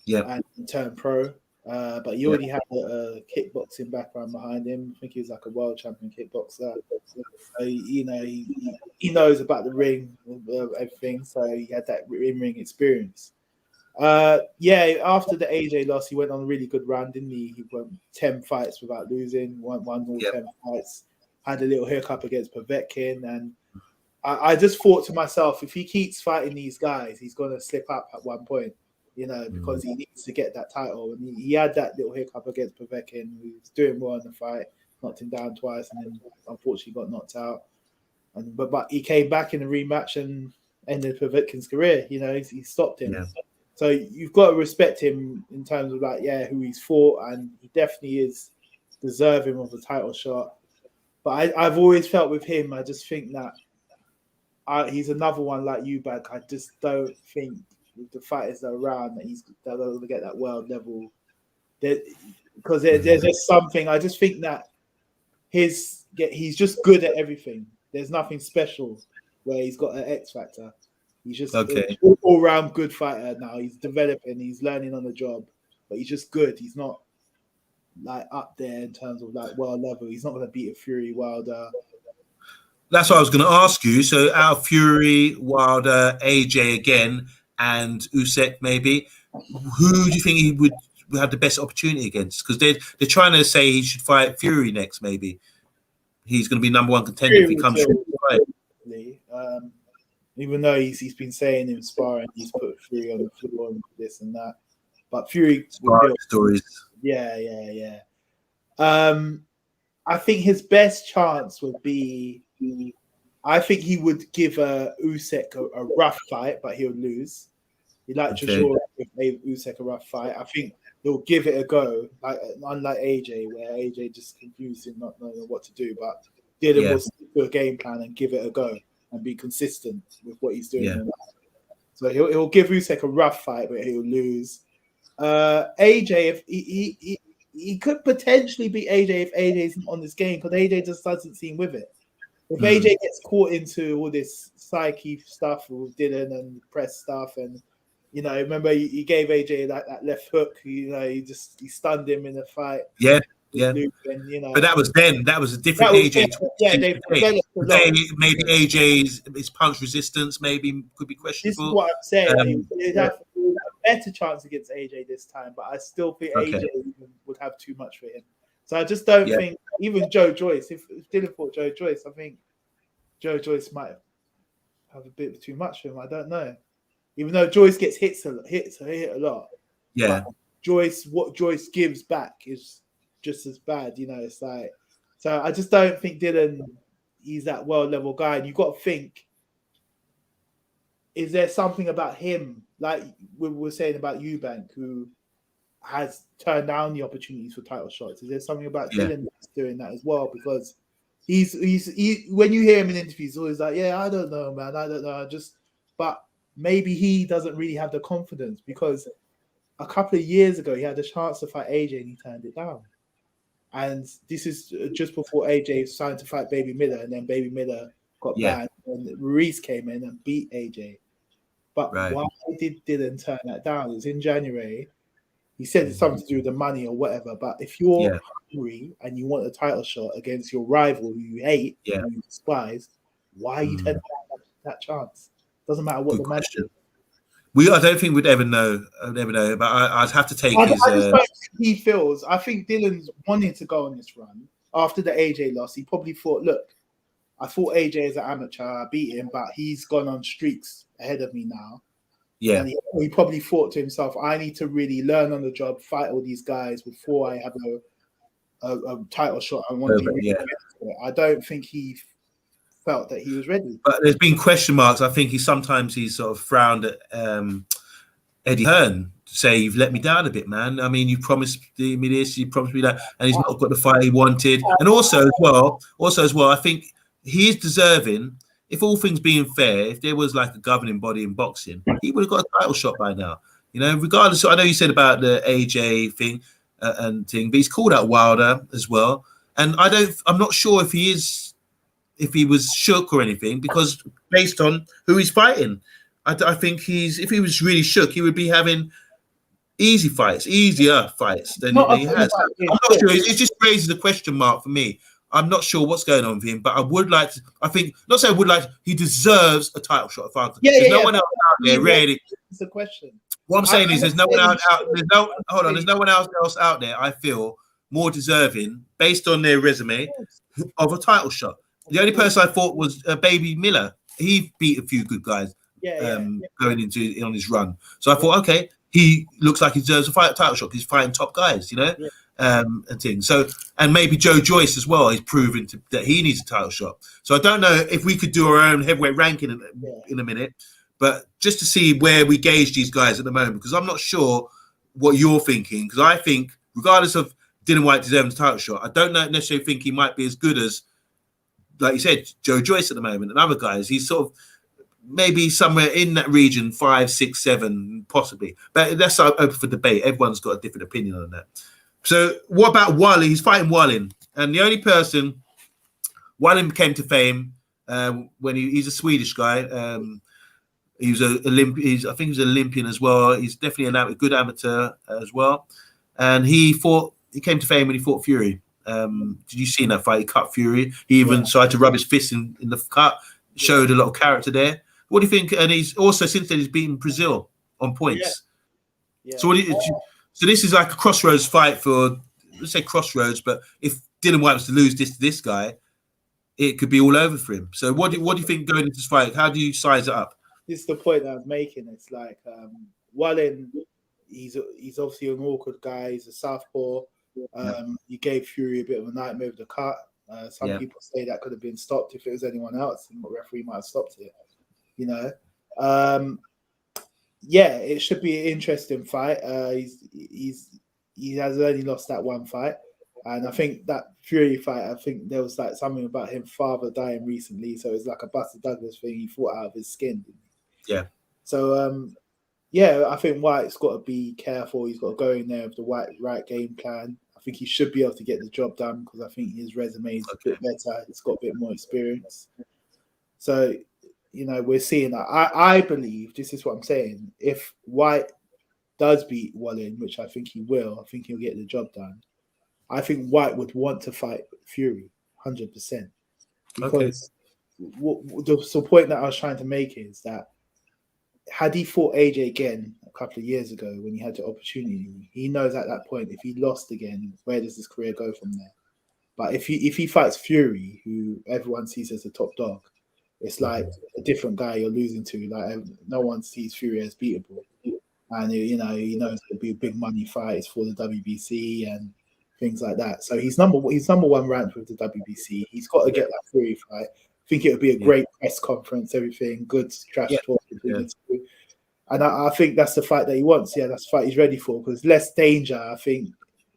and turned pro. But he already had a kickboxing background behind him. I think he was like a world champion kickboxer. So, he knows about the ring, everything. So he had that in-ring experience. After the AJ loss, he went on a really good run, didn't he? He won 10 fights without losing, won all 10 fights. Had a little hiccup against Povetkin, and I just thought to myself, if he keeps fighting these guys, he's going to slip up at one point, because he needs to get that title. And he had that little hiccup against Povetkin, who was doing well in the fight, knocked him down twice, and then unfortunately got knocked out. but he came back in the rematch and ended Povetkin's career. You know, he stopped him. Yeah. So you've got to respect him in terms of like, who he's fought, and he definitely is deserving of the title shot. But I've always felt with him, I just think that he's another one like Eubank. I just don't think with the fighters that are around that he's going to get that world level. Because there's just something. I just think that he's just good at everything. There's nothing special where he's got an X factor. He's just an all-round good fighter now. He's developing. He's learning on the job, but he's just good. He's not like up there in terms of like world level. He's not going to beat a Fury, Wilder. That's what I was going to ask you. So out of Fury, Wilder, AJ again, and Usyk maybe, who do you think he would have the best opportunity against? Because they're trying to say he should fight Fury next. Maybe he's going to be number one contender if he comes short. Even though he's been saying in sparring he's put Fury on the floor and this and that, but Fury stories. Yeah. I think his best chance would be. I think he would give Usyk a rough fight, but he'll lose. He Joshua gave Usyk a rough fight. I think he'll give it a go, like unlike AJ, where AJ just confused him, not knowing what to do. But Dillian will stick to a game plan and give it a go and be consistent with what he's doing. Yeah. So he'll give Usyk a rough fight, but he'll lose. AJ, if he could potentially beat AJ if AJ's on this game, because AJ just doesn't seem with it. If AJ gets caught into all this psyche stuff with Dillian and press stuff, and you know, remember he gave AJ that left hook. You know, he stunned him in the fight. Yeah. And, you know, but that was then. That was a different AJ. They've developed a lot. Maybe AJ's punch resistance maybe could be questionable. This is what I'm saying. He'd have a better chance against AJ this time, but I still think AJ would have too much for him. So I just don't think even Joe Joyce. If Dillian fought Joe Joyce, I think Joe Joyce might have a bit too much for him. I don't know. Even though Joyce gets hit a lot. Yeah. What Joyce gives back is just as bad. You know, it's like, so I just don't think Dillian, he's that world level guy. And you've got to think, is there something about him, like we were saying about Eubank, who has turned down the opportunities for title shots? Is there something about Dillian that's doing that as well? Because he's when you hear him in interviews, he's always like, I don't know, man, I don't know, but maybe he doesn't really have the confidence, because a couple of years ago he had a chance to fight AJ and he turned it down. And this is just before AJ signed to fight Baby Miller, and then Baby Miller got banned, and Ruiz came in and beat AJ. But why did Dillian turn that down? It was in January. He said it's something to do with the money or whatever. But if you're hungry and you want a title shot against your rival who you hate and you despise, why are you turning down that chance? Doesn't matter what the match is. I don't think we'd ever know. But I'd have to take his. I just don't think he feels. I think Dillian's wanting to go on this run after the AJ loss. He probably thought, look, I fought AJ as an amateur. I beat him, but he's gone on streaks ahead of me now. Yeah. And he probably thought to himself, I need to really learn on the job, fight all these guys before I have a title shot. I want to be ready for it. I don't think he felt that he was ready. But there's been question marks. I think he's sort of frowned at Eddie Hearn, to say, you've let me down a bit, man. I mean, you promised me this, you promised me that, and he's not got the fight he wanted. And also as well, I think he is deserving. If all things being fair, if there was like a governing body in boxing, he would have got a title shot by now. You know, regardless. I know you said about the AJ thing but he's called out Wilder as well. And I'm not sure if he was shook or anything, because based on who he's fighting, I think if he was really shook, he would be having easier fights than he has. I'm not sure. It just raises a question mark for me. I'm not sure what's going on with him, but I would like to. I think not say I would like to, he deserves a title shot. There's no one else out there really. It's a question. What I'm saying is, there's no one else out there. I feel more deserving based on their resume of a title shot. The only person I thought was Baby Miller. He beat a few good guys going on his run. So I thought, okay, he looks like he deserves a title shot. He's fighting top guys, you know. and things. So, and maybe Joe Joyce as well is proving that he needs a title shot. So I don't know if we could do our own heavyweight ranking in a minute, but just to see where we gauge these guys at the moment, because I'm not sure what you're thinking. Because I think, regardless of Dillian Whyte deserving the title shot, I don't necessarily think he might be as good as, like you said, Joe Joyce at the moment and other guys. He's sort of maybe somewhere in that region, 5, 6, 7, possibly. But that's open for debate. Everyone's got a different opinion on that. So what about Wallin? He's fighting Wallin. And the only person, Wallin came to fame when he's a Swedish guy. He was I think he was an Olympian as well. He's definitely a good amateur as well. And he came to fame when he fought Fury. Did you see that fight? He cut Fury. He even tried to rub his fist in the cut. Showed a lot of character there. What do you think? And he's also, since then, he's beaten Brazil on points. Yeah. So so this is like a crossroads fight for, let's say crossroads, but if Dillian Whyte was to lose this to this guy, it could be all over for him. So what do you think going into this fight? How do you size it up? This is the point that I was making. It's like Wallin, he's obviously an awkward guy. He's a southpaw. He gave Fury a bit of a nightmare with the cut. Some people say that could have been stopped if it was anyone else, and the referee might have stopped it. You know, it should be an interesting fight. He has only lost that one fight, and I think that Fury fight, I think there was like something about him father dying recently, so it's like a Buster Douglas thing. He fought out of his skin. Yeah. So I think Whyte's got to be careful. He's got to go in there with the right game plan. I think he should be able to get the job done because I think his resume is a bit better. He's got a bit more experience. So, you know, we're seeing that. I believe, this is what I'm saying, if Whyte does beat Wallin, which I think he will, I think he'll get the job done. I think Whyte would want to fight Fury 100%. Because the point that I was trying to make is that had he fought AJ again a couple of years ago when he had the opportunity, he knows at that point if he lost again, where does his career go from there? But if he fights Fury, who everyone sees as a top dog, it's like a different guy you're losing to. Like no one sees Fury as beatable, and he knows it'll be a big money fight. It's for the WBC and things like that. So he's number one ranked with the WBC. He's got to get that Fury fight. I think it would be a great press conference, everything, good trash talk between the two. And I think that's the fight that he wants. Yeah, that's the fight he's ready for because less danger, I think,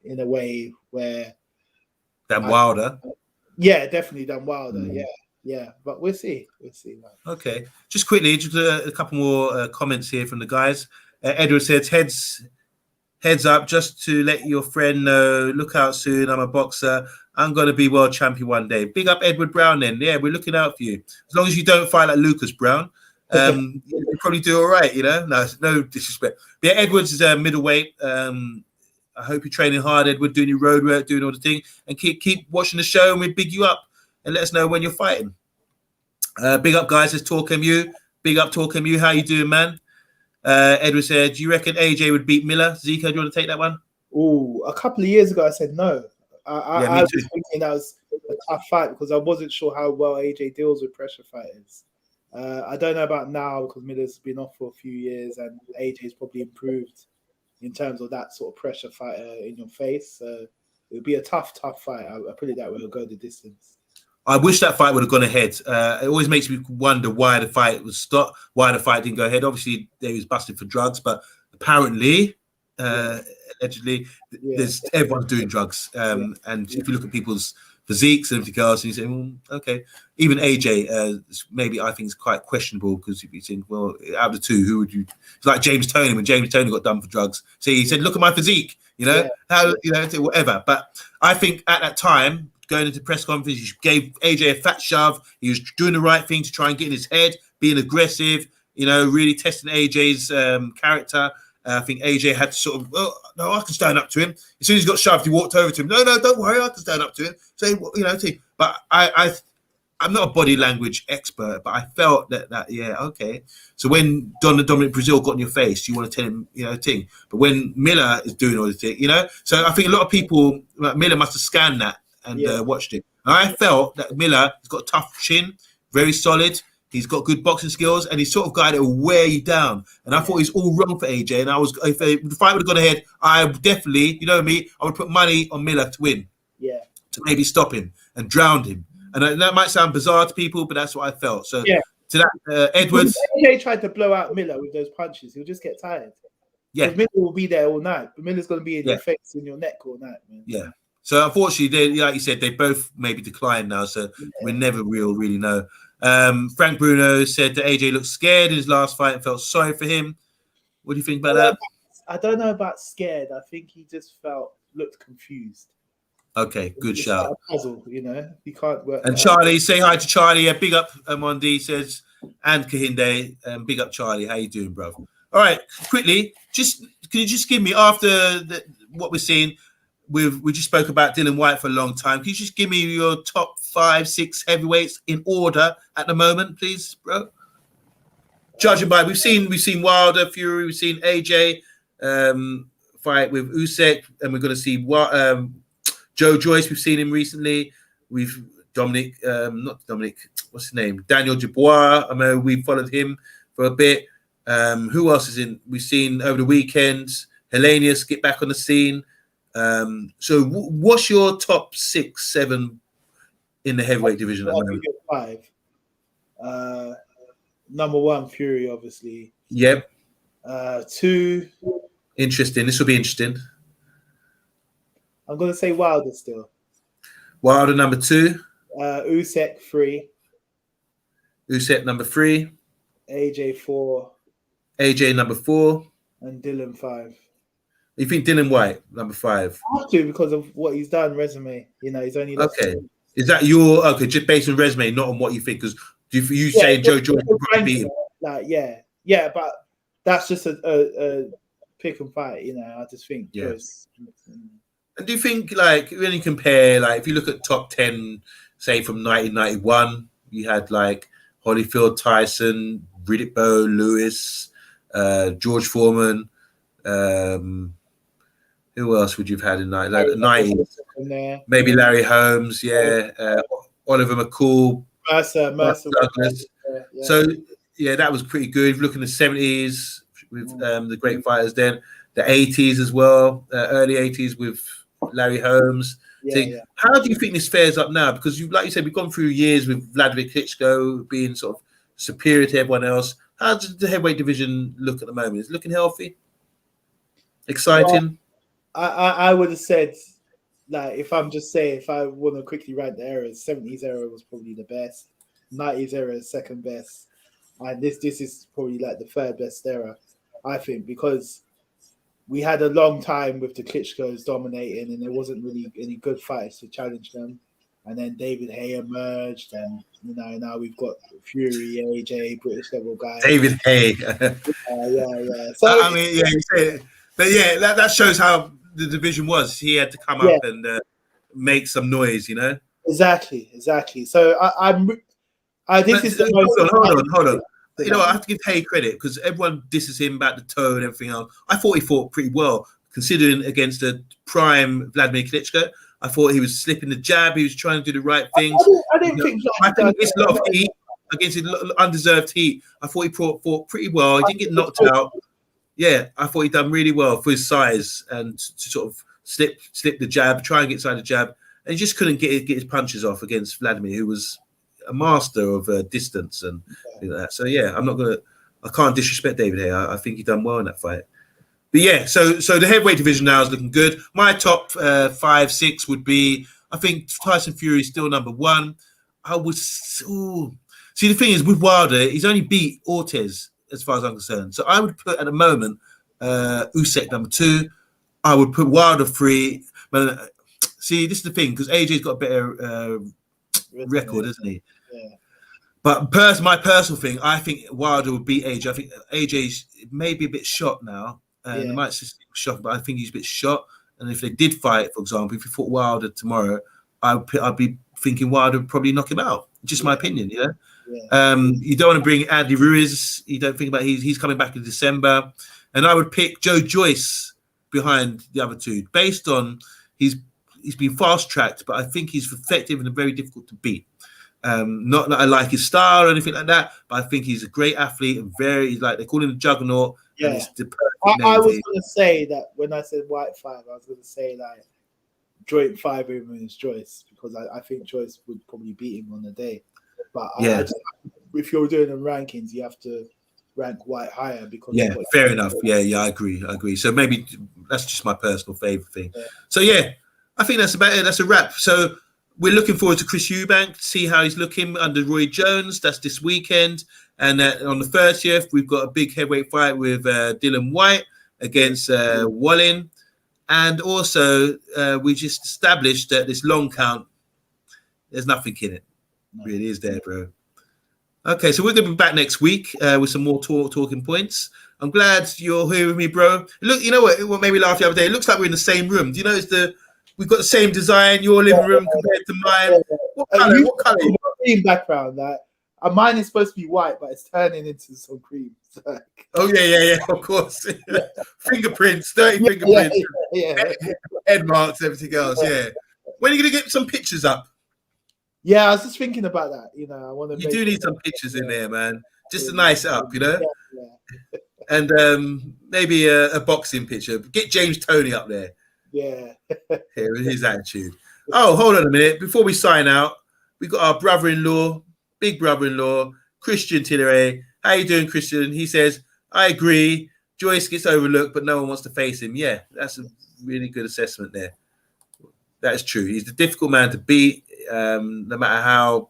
in a way where... Dan Wilder? Yeah, definitely Dan Wilder, yeah. But we'll see. Man. Okay. Just quickly, just a couple more comments here from the guys. Edward says, heads up, just to let your friend know, look out soon, I'm a boxer. I'm going to be world champion one day. Big up Edward Brown then. Yeah, we're looking out for you. As long as you don't fight like Lucas Brown, you'll probably do all right, you know? No disrespect. But yeah, Edward's is a middleweight. I hope you're training hard, Edward, doing your road work, doing all the thing. And keep watching the show and we big you up and let us know when you're fighting. Big up, guys. It's Talk MU. Big up, Talk MU. How you doing, man? Edward said, do you reckon AJ would beat Miller? Zika, do you want to take that one? Oh, a couple of years ago, I said no. I was thinking that was a tough fight because I wasn't sure how well AJ deals with pressure fighters. I don't know about now because Miller's been off for a few years and AJ's probably improved in terms of that sort of pressure fighter in your face. So it would be a tough fight. I put it that way, it'll go the distance. I wish that fight would have gone ahead. It always makes me wonder why the fight was stopped, why the fight didn't go ahead. Obviously, they was busted for drugs, but apparently, allegedly, everyone's doing drugs. And if you look at people's physiques and everything else, and you say, well, okay. Even AJ, maybe I think is quite questionable because if you think, well, out of the two, who would you? It's like James Toney when James Toney got done for drugs. So he said, look at my physique, whatever. But I think at that time, going into press conference, he gave AJ a fat shove. He was doing the right thing to try and get in his head, being aggressive, really testing AJ's character. I think AJ had to sort of, no, I can stand up to him. As soon as he got shoved, he walked over to him. No, don't worry, I can stand up to him. So, but I'm not a body language expert, but I felt that okay. So when Dominic Brazil got in your face, you want to tell him, thing. But when Miller is doing all the thing, so I think a lot of people, Miller must have scanned that and watched it. And I felt that Miller has got a tough chin, very solid. He's got good boxing skills, and he's sort of guy that will wear you down. And I thought he's all wrong for AJ. And if the fight would have gone ahead, I would definitely, you know me, I would put money on Miller to win. Yeah. To maybe stop him and drown him. And that might sound bizarre to people, but that's what I felt. So to that, Edwards. AJ tried to blow out Miller with those punches. He'll just get tired. Yeah. Miller will be there all night, but Miller's going to be in your face, in your neck all night, man. Yeah. So unfortunately, like you said, they both maybe declined now. So we never really know. Frank Bruno said that AJ looked scared in his last fight and felt sorry for him. What do you think about that? I don't know about scared. I think he just looked confused. Okay, good shout. Like a puzzle, you know, he can't work. And Charlie, say hi to Charlie. Yeah, big up Mondi says, and Kahinde, big up Charlie. How you doing, bro? All right, quickly, can you just give me after what we're seeing? We just spoke about Dillian Whyte for a long time. Can you just give me your top 5, 6 heavyweights in order at the moment, please, bro? Judging by we've seen Wilder, Fury, we've seen AJ fight with Usyk, and we're going to see Joe Joyce. We've seen him recently. We've what's his name? Daniel Dubois. I know we followed him for a bit. Who else is in? We've seen over the weekend Hellenius get back on the scene. So what's your top 6, 7 in the heavyweight division at the moment? 5. Number 1, Fury, obviously. Yep. 2. Interesting. This will be interesting. I'm going to say Wilder still. Wilder number 2. Usyk 3. Usyk number 3. AJ 4. AJ number 4. And Dillian 5. You think Dillian Whyte number 5? I have to because of what he's done, resume. You know, he's only okay. Is that your just based on resume, not on what you think? Because you saying Joe Jordan would beat him? Like, yeah, but that's just a pick and fight. You know, I just think. Yeah. And do you think, like, when you compare, like, if you look at top 10, say from 1991, you had like Holyfield, Tyson, Riddick Bowe, Lewis, George Foreman. Who else would you've had in the 90s? Maybe Larry Holmes, Oliver McCall, Mercer. Douglas. Yeah. So that was pretty good. Look in the 70s with the great fighters then, the 80s as well, early 80s with Larry Holmes. How do you think this fares up now? Because like you said, we've gone through years with Vladimir Klitschko being sort of superior to everyone else. How does the heavyweight division look at the moment? Is it looking healthy? Exciting? Well, I would have said, like, if I want to quickly rank the eras, 70s era was probably the best, 90s era is second best, and this is probably like the third best era, I think, because we had a long time with the Klitschko's dominating, and there wasn't really any good fights to challenge them. And then David Hay emerged, and now we've got Fury, AJ, British level guys. David Hay. Yeah. So I mean, you say it. But that shows how the division was. He had to come up and make some noise, you know. Exactly. So this is the most. Hold on. You know, I have to give Hay credit because everyone disses him about the toe and everything else. I thought he fought pretty well, considering against the prime Vladimir Klitschko. I thought he was slipping the jab. He was trying to do the right things. I didn't think it's a lot of heat against undeserved heat. I thought he fought pretty well. He didn't get knocked out. Yeah, I thought he done really well for his size and to sort of slip the jab, try and get inside the jab, and he just couldn't get his punches off against Vladimir, who was a master of distance and things like that. So I can't disrespect David here. I think he done well in that fight. But so the heavyweight division now is looking good. My top 5, 6 would be, I think Tyson Fury is still number 1. See, the thing is with Wilder, he's only beat Ortiz as far as I'm concerned. So I would put at the moment Usyk number 2. I would put Wilder 3. But see, this is the thing because AJ's got a better record, isn't he? Yeah. But my personal thing, I think Wilder would beat AJ. I think AJ's maybe a bit shot now. They might just be shocked, but I think he's a bit shot. And if they did fight, for example, if you fought Wilder tomorrow, I'd be thinking Wilder would probably knock him out. Just my opinion, you know. Yeah. You don't want to bring Andy Ruiz. You don't think about he's coming back in December, and I would pick Joe Joyce behind the other two, based on he's been fast tracked, but I think he's effective and very difficult to beat. Not that I like his style or anything like that, but I think he's a great athlete and very like they call him the juggernaut. Yeah. And it's the perfect I name was for going to say that when I said Whyte 5, I was going to say like joint 5 even is Joyce, because I think Joyce would probably beat him on the day. But I just, if you're doing the rankings, you have to rank Whyte higher because fair enough. Yeah, I agree. So maybe that's just my personal favorite thing. Yeah. So yeah, I think that's about it. That's a wrap. So we're looking forward to Chris Eubank to see how he's looking under Roy Jones. That's this weekend. And on the 30th, we've got a big heavyweight fight with Dillian Whyte against Wallin. And also, we just established that this long count, there's nothing in it. Really is there, bro. Okay, so we're going to be back next week with some more talking points. I'm glad you're here with me, bro. Look, you know what made me laugh the other day? It looks like we're in the same room. Do you notice we've got the same design, your living room compared to mine? What color? What color? Green background. Mine is supposed to be white, but it's turning into some cream. Oh, yeah, of course. Fingerprints, dirty fingerprints. Yeah. Head marks, everything else, yeah. When are you going to get some pictures up? Yeah, I was just thinking about that. I want to. You do need some pictures in there, man. Just to nice it up, Yeah. And maybe a boxing picture. Get James Toney up there. Yeah. Here with his attitude. Oh, hold on a minute. Before we sign out, we got our brother-in-law, big brother-in-law, Christian Tilleray. How you doing, Christian? He says, I agree. Joyce gets overlooked, but no one wants to face him. Yeah, that's a really good assessment there. That is true. He's a difficult man to beat, no matter how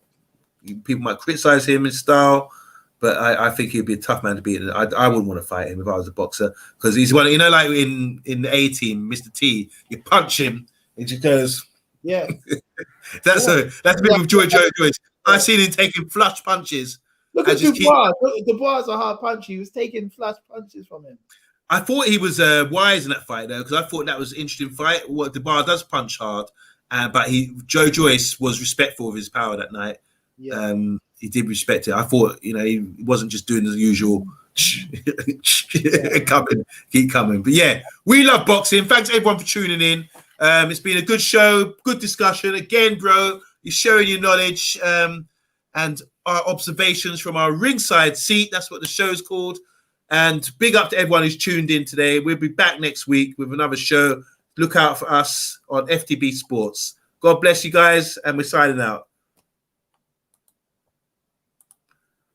people might criticize him in style. But I think he'd be a tough man to beat. I wouldn't want to fight him if I was a boxer, because he's one. Like in the A Team, Mr. T, you punch him, it just goes. Yeah. That's a bit with Joyce. I've seen him taking flush punches. Look at Dubois. Dubois is a hard punch. He was taking flush punches from him. I thought he was wise in that fight though, because I thought that was an interesting fight. What Dubois does punch hard, but Joe Joyce was respectful of his power that night. Yeah. He did respect it. I thought, he wasn't just doing the usual keep coming. But yeah, we love boxing. Thanks everyone for tuning in. It's been a good show, good discussion. Again, bro, you're sharing your knowledge and our observations from our ringside seat. That's what the show's called. And big up to everyone who's tuned in today. We'll be back next week with another show. Look out for us on FTB Sports. God bless you guys, and we're signing out.